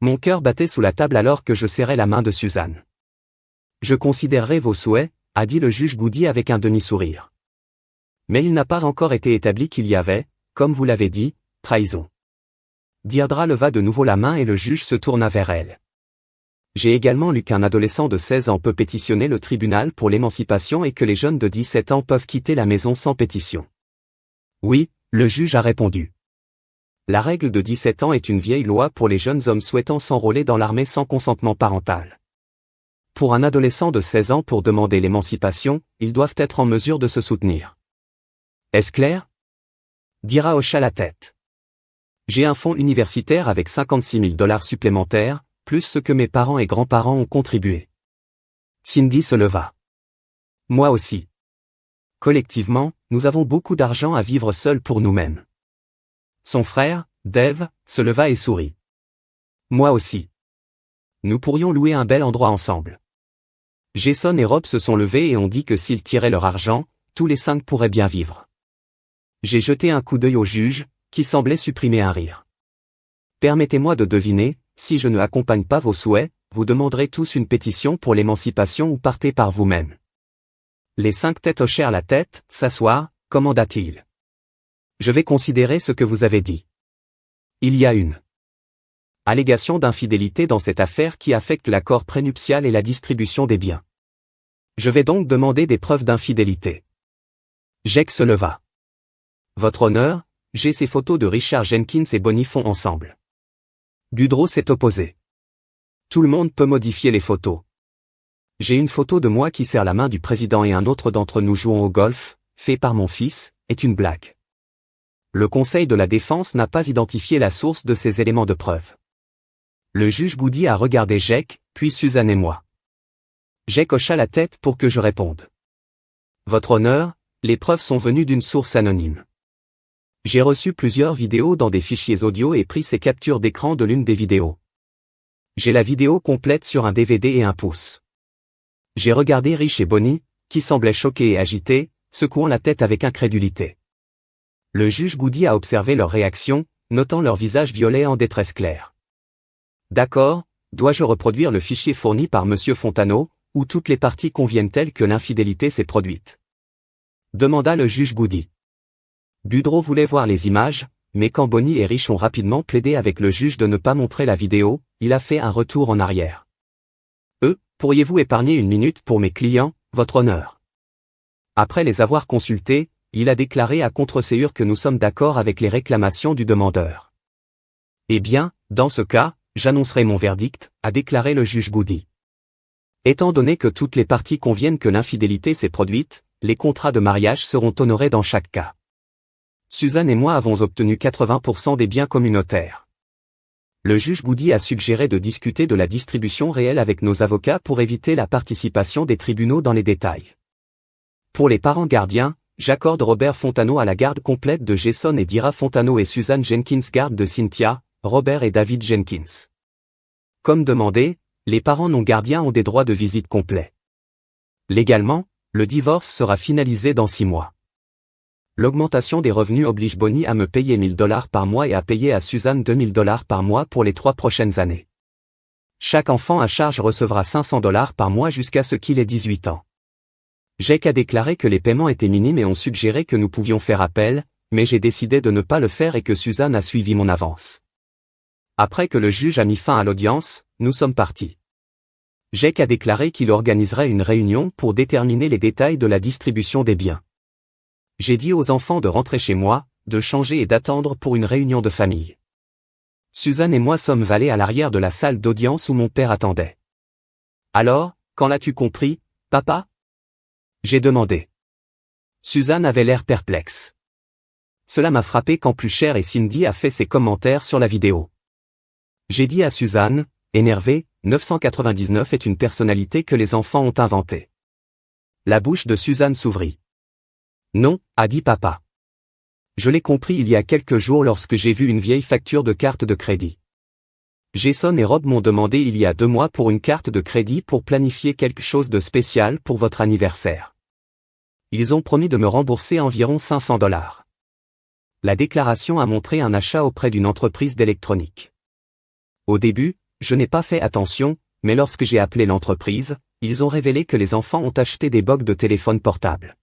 Mon cœur battait sous la table alors que je serrais la main de Suzanne. Je considérerai vos souhaits, a dit le juge Goody avec un demi-sourire. Mais il n'a pas encore été établi qu'il y avait, comme vous l'avez dit, trahison. Deirdre leva de nouveau la main et le juge se tourna vers elle. J'ai également lu qu'un adolescent de 16 ans peut pétitionner le tribunal pour l'émancipation et que les jeunes de 17 ans peuvent quitter la maison sans pétition. Oui, le juge a répondu. La règle de 17 ans est une vieille loi pour les jeunes hommes souhaitant s'enrôler dans l'armée sans consentement parental. Pour un adolescent de 16 ans pour demander l'émancipation, ils doivent être en mesure de se soutenir. Est-ce clair? Dira hocha la tête. J'ai un fonds universitaire avec 56 000 $ supplémentaires, plus ce que mes parents et grands-parents ont contribué. Cindy se leva. Moi aussi. Collectivement, nous avons beaucoup d'argent à vivre seuls pour nous-mêmes. Son frère, Dave, se leva et sourit. Moi aussi. Nous pourrions louer un bel endroit ensemble. Jason et Rob se sont levés et ont dit que s'ils tiraient leur argent, tous les 5 pourraient bien vivre. J'ai jeté un coup d'œil au juge, qui semblait supprimer un rire. Permettez-moi de deviner, si je ne accompagne pas vos souhaits, vous demanderez tous une pétition pour l'émancipation ou partez par vous-même. Les 5 têtes hochèrent la tête. S'asseoir, commanda-t-il. Je vais considérer ce que vous avez dit. Il y a une allégation d'infidélité dans cette affaire qui affecte l'accord prénuptial et la distribution des biens. Je vais donc demander des preuves d'infidélité. Jake se leva. Votre honneur, j'ai ces photos de Richard Jenkins et Bonnie font ensemble. Budreau s'est opposé. Tout le monde peut modifier les photos. J'ai une photo de moi qui serre la main du président et un autre d'entre nous jouant au golf, fait par mon fils, est une blague. Le Conseil de la défense n'a pas identifié la source de ces éléments de preuve. Le juge Goody a regardé Jake, puis Suzanne et moi. Jake hocha la tête pour que je réponde. Votre honneur, les preuves sont venues d'une source anonyme. J'ai reçu plusieurs vidéos dans des fichiers audio et pris ces captures d'écran de l'une des vidéos. J'ai la vidéo complète sur un DVD et un pouce. J'ai regardé Rich et Bonnie, qui semblaient choqués et agités, secouant la tête avec incrédulité. Le juge Goody a observé leur réaction, notant leur visage violet en détresse claire. D'accord, dois-je reproduire le fichier fourni par Monsieur Fontano, où toutes les parties conviennent telles que l'infidélité s'est produite? Demanda le juge Goody. Budreau voulait voir les images, mais quand Bonnie et Rich ont rapidement plaidé avec le juge de ne pas montrer la vidéo, il a fait un retour en arrière. Pourriez-vous épargner une minute pour mes clients, votre honneur? Après les avoir consultés, il a déclaré à contre-séure que nous sommes d'accord avec les réclamations du demandeur. Eh bien, dans ce cas, j'annoncerai mon verdict, a déclaré le juge Goody. Étant donné que toutes les parties conviennent que l'infidélité s'est produite, les contrats de mariage seront honorés dans chaque cas. Suzanne et moi avons obtenu 80% des biens communautaires. Le juge Goody a suggéré de discuter de la distribution réelle avec nos avocats pour éviter la participation des tribunaux dans les détails. Pour les parents gardiens, j'accorde Robert Fontano à la garde complète de Jason et Dira Fontano et Suzanne Jenkins garde de Cynthia, Robert et David Jenkins. Comme demandé, les parents non gardiens ont des droits de visite complets. Légalement, le divorce sera finalisé dans 6 mois. L'augmentation des revenus oblige Bonnie à me payer 1 000 $ par mois et à payer à Suzanne 2 000 $ par mois pour les 3 prochaines années. Chaque enfant à charge recevra 500 $ par mois jusqu'à ce qu'il ait 18 ans. Jake a déclaré que les paiements étaient minimes et ont suggéré que nous pouvions faire appel, mais j'ai décidé de ne pas le faire et que Suzanne a suivi mon avance. Après que le juge a mis fin à l'audience, nous sommes partis. Jake a déclaré qu'il organiserait une réunion pour déterminer les détails de la distribution des biens. J'ai dit aux enfants de rentrer chez moi, de changer et d'attendre pour une réunion de famille. Suzanne et moi sommes allés à l'arrière de la salle d'audience où mon père attendait. Alors, quand l'as-tu compris, papa? J'ai demandé. Suzanne avait l'air perplexe. Cela m'a frappé quand Plucher et Cindy a fait ses commentaires sur la vidéo. J'ai dit à Suzanne, énervée, 999 est une personnalité que les enfants ont inventée. La bouche de Suzanne s'ouvrit. Non, a dit papa. Je l'ai compris il y a quelques jours lorsque j'ai vu une vieille facture de carte de crédit. Jason et Rob m'ont demandé il y a 2 mois pour une carte de crédit pour planifier quelque chose de spécial pour votre anniversaire. Ils ont promis de me rembourser environ 500 $. La déclaration a montré un achat auprès d'une entreprise d'électronique. Au début, je n'ai pas fait attention, mais lorsque j'ai appelé l'entreprise, ils ont révélé que les enfants ont acheté des box de téléphone portable.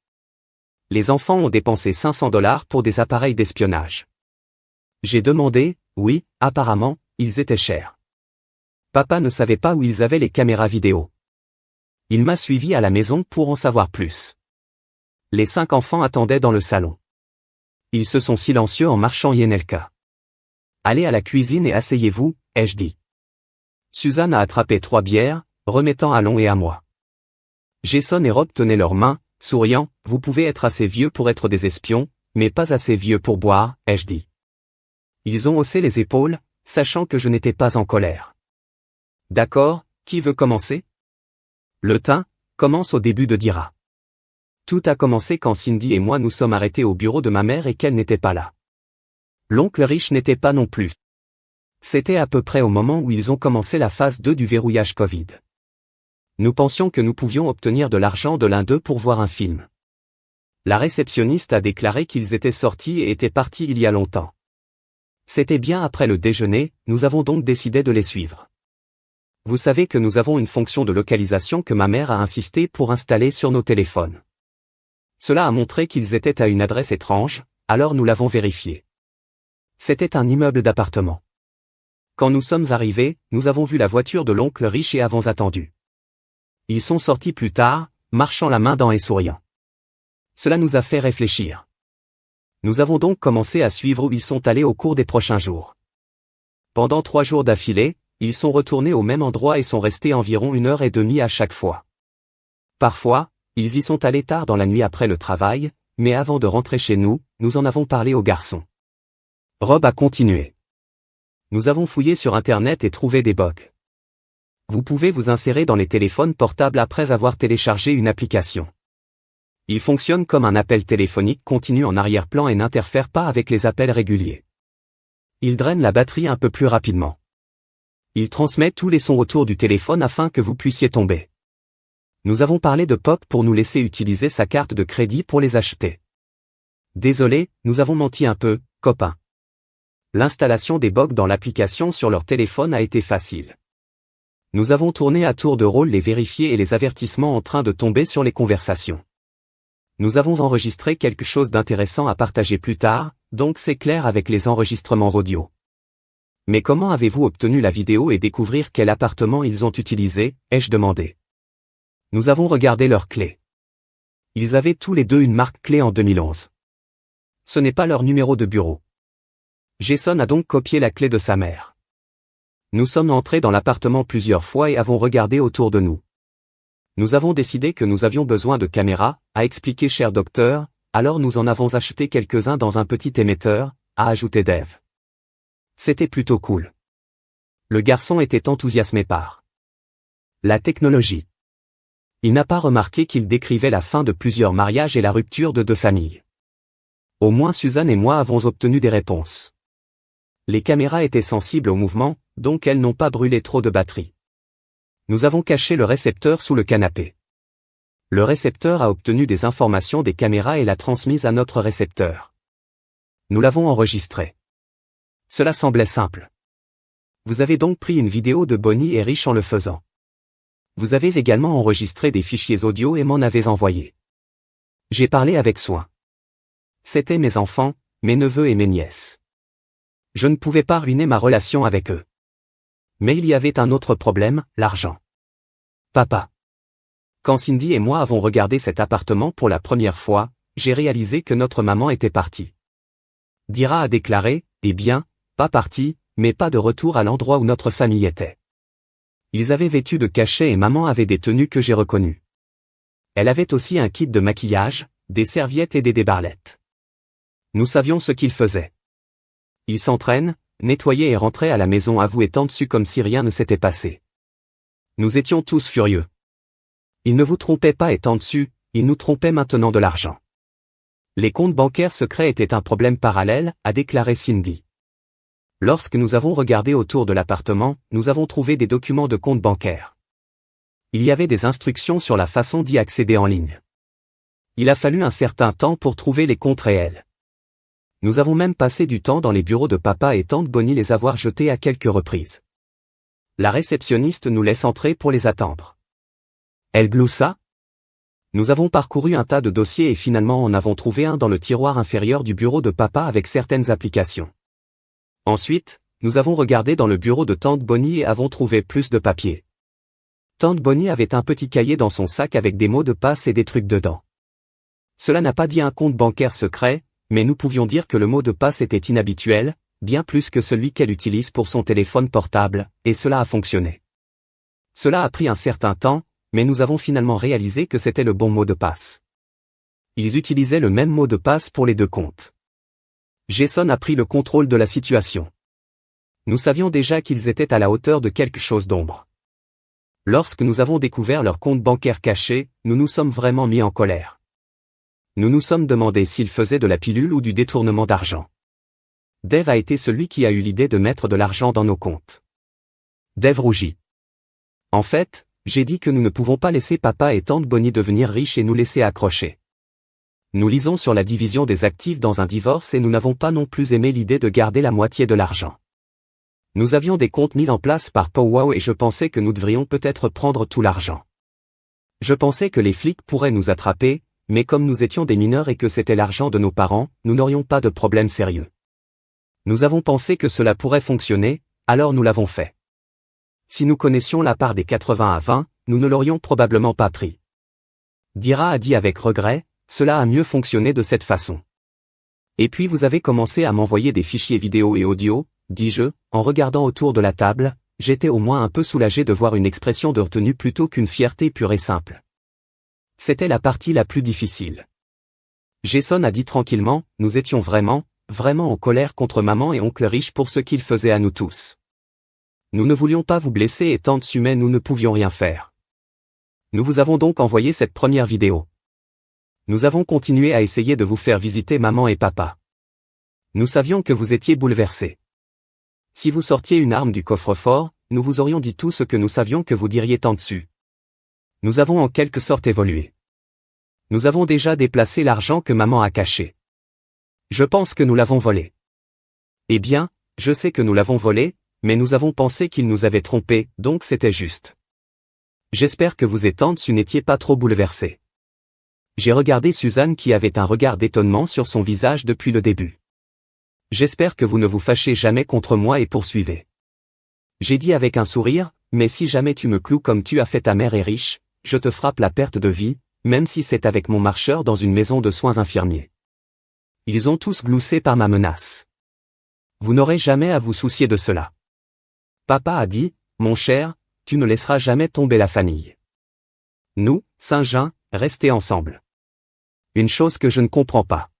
Les enfants ont dépensé 500 $ pour des appareils d'espionnage. J'ai demandé, Oui, apparemment, ils étaient chers. Papa ne savait pas où ils avaient les caméras vidéo. Il m'a suivi à la maison pour en savoir plus. Les 5 enfants attendaient dans le salon. Ils se sont silencieux en marchant Yenelka. Allez à la cuisine et asseyez-vous, ai-je dit. Suzanne a attrapé 3 bières, remettant à Lon et à moi. Jason et Rob tenaient leurs mains, souriant, vous pouvez être assez vieux pour être des espions, mais pas assez vieux pour boire, ai-je dit. Ils ont haussé les épaules, sachant que je n'étais pas en colère. D'accord, qui veut commencer? Le tien, commence au début de Dira. Tout a commencé quand Cindy et moi nous sommes arrêtés au bureau de ma mère et qu'elle n'était pas là. L'oncle riche n'était pas non plus. C'était à peu près au moment où ils ont commencé la phase 2 du verrouillage Covid. Nous pensions que nous pouvions obtenir de l'argent de l'un d'eux pour voir un film. La réceptionniste a déclaré qu'ils étaient sortis et étaient partis il y a longtemps. C'était bien après le déjeuner, nous avons donc décidé de les suivre. Vous savez que nous avons une fonction de localisation que ma mère a insisté pour installer sur nos téléphones. Cela a montré qu'ils étaient à une adresse étrange, alors nous l'avons vérifié. C'était un immeuble d'appartement. Quand nous sommes arrivés, nous avons vu la voiture de l'oncle riche et avons attendu. Ils sont sortis plus tard, marchant la main dans et souriant. Cela nous a fait réfléchir. Nous avons donc commencé à suivre où ils sont allés au cours des prochains jours. Pendant 3 jours d'affilée, ils sont retournés au même endroit et sont restés environ 1h30 à chaque fois. Parfois, ils y sont allés tard dans la nuit après le travail, mais avant de rentrer chez nous, nous en avons parlé aux garçons. Rob a continué. Nous avons fouillé sur Internet et trouvé des bugs. Vous pouvez vous insérer dans les téléphones portables après avoir téléchargé une application. Il fonctionne comme un appel téléphonique continu en arrière-plan et n'interfère pas avec les appels réguliers. Il draine la batterie un peu plus rapidement. Il transmet tous les sons autour du téléphone afin que vous puissiez tomber. Nous avons parlé de Pop pour nous laisser utiliser sa carte de crédit pour les acheter. Désolé, nous avons menti un peu, copain. L'installation des bugs dans l'application sur leur téléphone a été facile. Nous avons tourné à tour de rôle les vérifiés et les avertissements en train de tomber sur les conversations. Nous avons enregistré quelque chose d'intéressant à partager plus tard, donc c'est clair avec les enregistrements audio. Mais comment avez-vous obtenu la vidéo et découvrir quel appartement ils ont utilisé, ai-je demandé. Nous avons regardé leurs clés. Ils avaient tous les deux une marque clé en 2011. Ce n'est pas leur numéro de bureau. Jason a donc copié la clé de sa mère. Nous sommes entrés dans l'appartement plusieurs fois et avons regardé autour de nous. Nous avons décidé que nous avions besoin de caméras, a expliqué cher docteur, alors nous en avons acheté quelques-uns dans un petit émetteur, a ajouté Dave. C'était plutôt cool. Le garçon était enthousiasmé par la technologie. Il n'a pas remarqué qu'il décrivait la fin de plusieurs mariages et la rupture de 2 familles. Au moins Suzanne et moi avons obtenu des réponses. Les caméras étaient sensibles au mouvement, donc elles n'ont pas brûlé trop de batterie. Nous avons caché le récepteur sous le canapé. Le récepteur a obtenu des informations des caméras et l'a transmise à notre récepteur. Nous l'avons enregistré. Cela semblait simple. Vous avez donc pris une vidéo de Bonnie et Rich en le faisant. Vous avez également enregistré des fichiers audio et m'en avez envoyé. J'ai parlé avec soin. C'étaient mes enfants, mes neveux et mes nièces. Je ne pouvais pas ruiner ma relation avec eux. Mais il y avait un autre problème, l'argent. Papa. Quand Cindy et moi avons regardé cet appartement pour la première fois, j'ai réalisé que notre maman était partie. Dira a déclaré, eh bien, pas partie, mais pas de retour à l'endroit où notre famille était. Ils avaient vêtu de cachet et maman avait des tenues que j'ai reconnues. Elle avait aussi un kit de maquillage, des serviettes et des débarlettes. Nous savions ce qu'ils faisaient. Ils s'entraînent, nettoyaient et rentraient à la maison avouée dessus comme si rien ne s'était passé. Nous étions tous furieux. Ils ne vous trompaient pas étant dessus, ils nous trompaient maintenant de l'argent. Les comptes bancaires secrets étaient un problème parallèle, a déclaré Cindy. Lorsque nous avons regardé autour de l'appartement, nous avons trouvé des documents de comptes bancaires. Il y avait des instructions sur la façon d'y accéder en ligne. Il a fallu un certain temps pour trouver les comptes réels. Nous avons même passé du temps dans les bureaux de papa et tante Bonnie les avoir jetés à quelques reprises. La réceptionniste nous laisse entrer pour les attendre. Elle gloussa. Nous avons parcouru un tas de dossiers et finalement en avons trouvé un dans le tiroir inférieur du bureau de papa avec certaines applications. Ensuite, nous avons regardé dans le bureau de Tante Bonnie et avons trouvé plus de papier. Tante Bonnie avait un petit cahier dans son sac avec des mots de passe et des trucs dedans. Cela n'a pas dit un compte bancaire secret, mais nous pouvions dire que le mot de passe était inhabituel, bien plus que celui qu'elle utilise pour son téléphone portable, et cela a fonctionné. Cela a pris un certain temps, mais nous avons finalement réalisé que c'était le bon mot de passe. Ils utilisaient le même mot de passe pour les deux comptes. Jason a pris le contrôle de la situation. Nous savions déjà qu'ils étaient à la hauteur de quelque chose d'ombre. Lorsque nous avons découvert leur compte bancaire caché, nous nous sommes vraiment mis en colère. Nous nous sommes demandé s'ils faisaient de la pilule ou du détournement d'argent. Dave a été celui qui a eu l'idée de mettre de l'argent dans nos comptes. Dave rougit. En fait, j'ai dit que nous ne pouvons pas laisser papa et tante Bonnie devenir riches et nous laisser accrocher. Nous lisons sur la division des actifs dans un divorce et nous n'avons pas non plus aimé l'idée de garder la moitié de l'argent. Nous avions des comptes mis en place par Powwow et je pensais que nous devrions peut-être prendre tout l'argent. Je pensais que les flics pourraient nous attraper, mais comme nous étions des mineurs et que c'était l'argent de nos parents, nous n'aurions pas de problème sérieux. Nous avons pensé que cela pourrait fonctionner, alors nous l'avons fait. Si nous connaissions la part des 80 à 20, nous ne l'aurions probablement pas pris. Dira a dit avec regret, cela a mieux fonctionné de cette façon. Et puis vous avez commencé à m'envoyer des fichiers vidéo et audio, dis-je, en regardant autour de la table, j'étais au moins un peu soulagé de voir une expression de retenue plutôt qu'une fierté pure et simple. C'était la partie la plus difficile. Jason a dit tranquillement, nous étions vraiment en colère contre maman et oncle riche pour ce qu'ils faisaient à nous tous. Nous ne voulions pas vous blesser et tante Sumay nous ne pouvions rien faire. Nous vous avons donc envoyé cette première vidéo. Nous avons continué à essayer de vous faire visiter maman et papa. Nous savions que vous étiez bouleversés. Si vous sortiez une arme du coffre-fort, nous vous aurions dit tout ce que nous savions que vous diriez tant dessus. Nous avons en quelque sorte évolué. Nous avons déjà déplacé l'argent que maman a caché. Je pense que nous l'avons volé. Eh bien, je sais que nous l'avons volé, mais nous avons pensé qu'il nous avait trompés, donc c'était juste. J'espère que vous et tante Su n'étiez pas trop bouleversés. J'ai regardé Suzanne qui avait un regard d'étonnement sur son visage depuis le début. J'espère que vous ne vous fâchez jamais contre moi et poursuivez. J'ai dit avec un sourire, mais si jamais tu me cloues comme tu as fait ta mère est riche, je te frappe la perte de vie, même si c'est avec mon marcheur dans une maison de soins infirmiers. Ils ont tous gloussé par ma menace. Vous n'aurez jamais à vous soucier de cela. Papa a dit, mon cher, tu ne laisseras jamais tomber la famille. Nous, Saint-Jean, restez ensemble. Une chose que je ne comprends pas.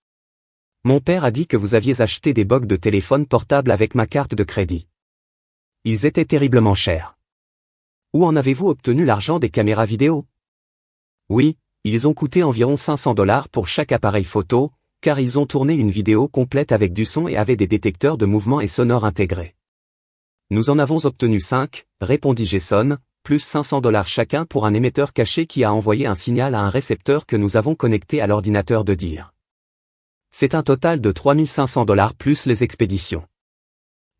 Mon père a dit que vous aviez acheté des box de téléphone portable avec ma carte de crédit. Ils étaient terriblement chers. Où en avez-vous obtenu l'argent des caméras vidéo? Oui, ils ont coûté environ 500 $ pour chaque appareil photo, car ils ont tourné une vidéo complète avec du son et avaient des détecteurs de mouvement et sonores intégrés. Nous en avons obtenu 5, répondit Jason, plus 500 $ chacun pour un émetteur caché qui a envoyé un signal à un récepteur que nous avons connecté à l'ordinateur de Deere. C'est un total de 3500 $ plus les expéditions.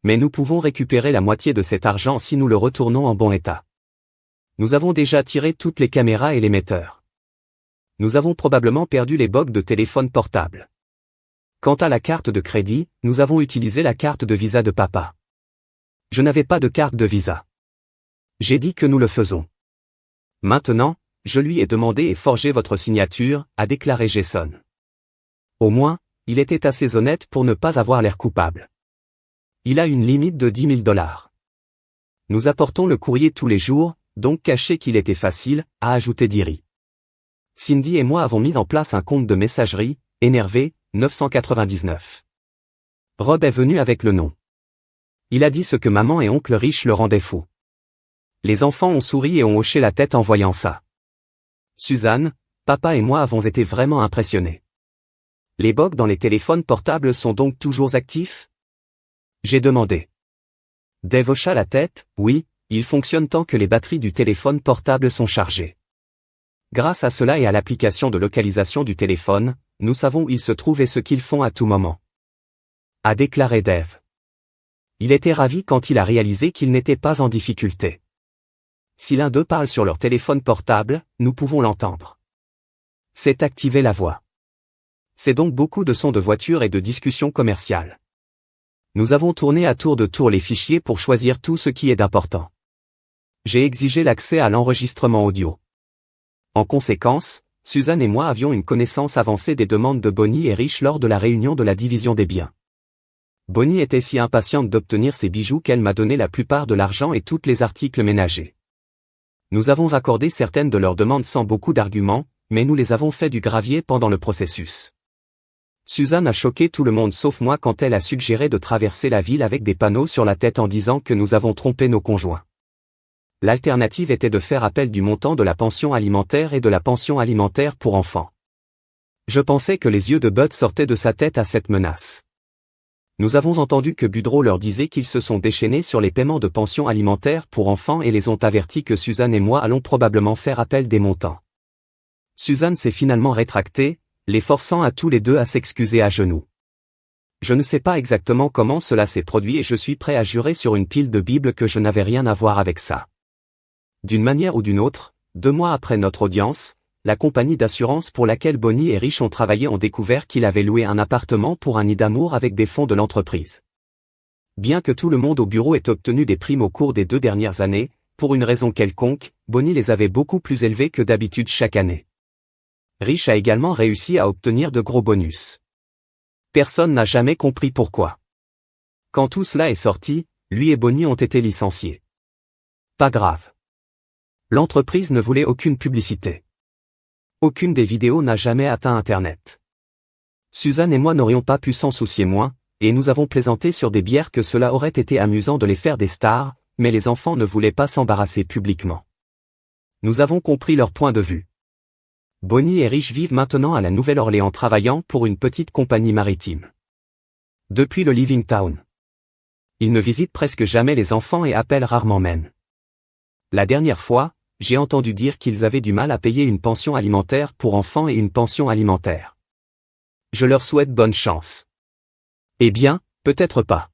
Mais nous pouvons récupérer la moitié de cet argent si nous le retournons en bon état. Nous avons déjà tiré toutes les caméras et l'émetteur. Nous avons probablement perdu les box de téléphone portable. Quant à la carte de crédit, nous avons utilisé la carte de Visa de papa. Je n'avais pas de carte de Visa. J'ai dit que nous le faisons. Maintenant, je lui ai demandé et forgé votre signature, a déclaré Jason. Au moins, il était assez honnête pour ne pas avoir l'air coupable. Il a une limite de 10 000 $. Nous apportons le courrier tous les jours, donc caché qu'il était facile, a ajouté Diri. Cindy et moi avons mis en place un compte de messagerie, énervé, 999. Rob est venu avec le nom. Il a dit ce que maman et oncle riche le rendaient fou. Les enfants ont souri et ont hoché la tête en voyant ça. Suzanne, papa et moi avons été vraiment impressionnés. Les box dans les téléphones portables sont donc toujours actifs? J'ai demandé. Dave hocha la tête, oui, ils fonctionnent tant que les batteries du téléphone portable sont chargées. Grâce à cela et à l'application de localisation du téléphone, nous savons où ils se trouvent et ce qu'ils font à tout moment. A déclaré Dave. Il était ravi quand il a réalisé qu'il n'était pas en difficulté. Si l'un d'eux parle sur leur téléphone portable, nous pouvons l'entendre. C'est activer la voix. C'est donc beaucoup de sons de voiture et de discussions commerciales. Nous avons tourné à tour de tour les fichiers pour choisir tout ce qui est d'important. J'ai exigé l'accès à l'enregistrement audio. En conséquence, Suzanne et moi avions une connaissance avancée des demandes de Bonnie et Rich lors de la réunion de la division des biens. Bonnie était si impatiente d'obtenir ses bijoux qu'elle m'a donné la plupart de l'argent et tous les articles ménagers. Nous avons accordé certaines de leurs demandes sans beaucoup d'arguments, mais nous les avons fait du gravier pendant le processus. Suzanne a choqué tout le monde sauf moi quand elle a suggéré de traverser la ville avec des panneaux sur la tête en disant que nous avons trompé nos conjoints. L'alternative était de faire appel du montant de la pension alimentaire et de la pension alimentaire pour enfants. Je pensais que les yeux de Bud sortaient de sa tête à cette menace. Nous avons entendu que Budreau leur disait qu'ils se sont déchaînés sur les paiements de pension alimentaire pour enfants et les ont avertis que Suzanne et moi allons probablement faire appel des montants. Suzanne s'est finalement rétractée, les forçant à tous les deux à s'excuser à genoux. Je ne sais pas exactement comment cela s'est produit et je suis prêt à jurer sur une pile de Bible que je n'avais rien à voir avec ça. D'une manière ou d'une autre, 2 mois après notre audience, la compagnie d'assurance pour laquelle Bonnie et Rich ont travaillé ont découvert qu'il avait loué un appartement pour un nid d'amour avec des fonds de l'entreprise. Bien que tout le monde au bureau ait obtenu des primes au cours des 2 dernières années, pour une raison quelconque, Bonnie les avait beaucoup plus élevées que d'habitude chaque année. Rich a également réussi à obtenir de gros bonus. Personne n'a jamais compris pourquoi. Quand tout cela est sorti, lui et Bonnie ont été licenciés. Pas grave. L'entreprise ne voulait aucune publicité. Aucune des vidéos n'a jamais atteint Internet. Suzanne et moi n'aurions pas pu s'en soucier moins, et nous avons plaisanté sur des bières que cela aurait été amusant de les faire des stars, mais les enfants ne voulaient pas s'embarrasser publiquement. Nous avons compris leur point de vue. Bonnie et Rich vivent maintenant à la Nouvelle-Orléans travaillant pour une petite compagnie maritime. Depuis le Living Town. Ils ne visitent presque jamais les enfants et appellent rarement même. La dernière fois, j'ai entendu dire qu'ils avaient du mal à payer une pension alimentaire pour enfants et une pension alimentaire. Je leur souhaite bonne chance. Eh bien, peut-être pas.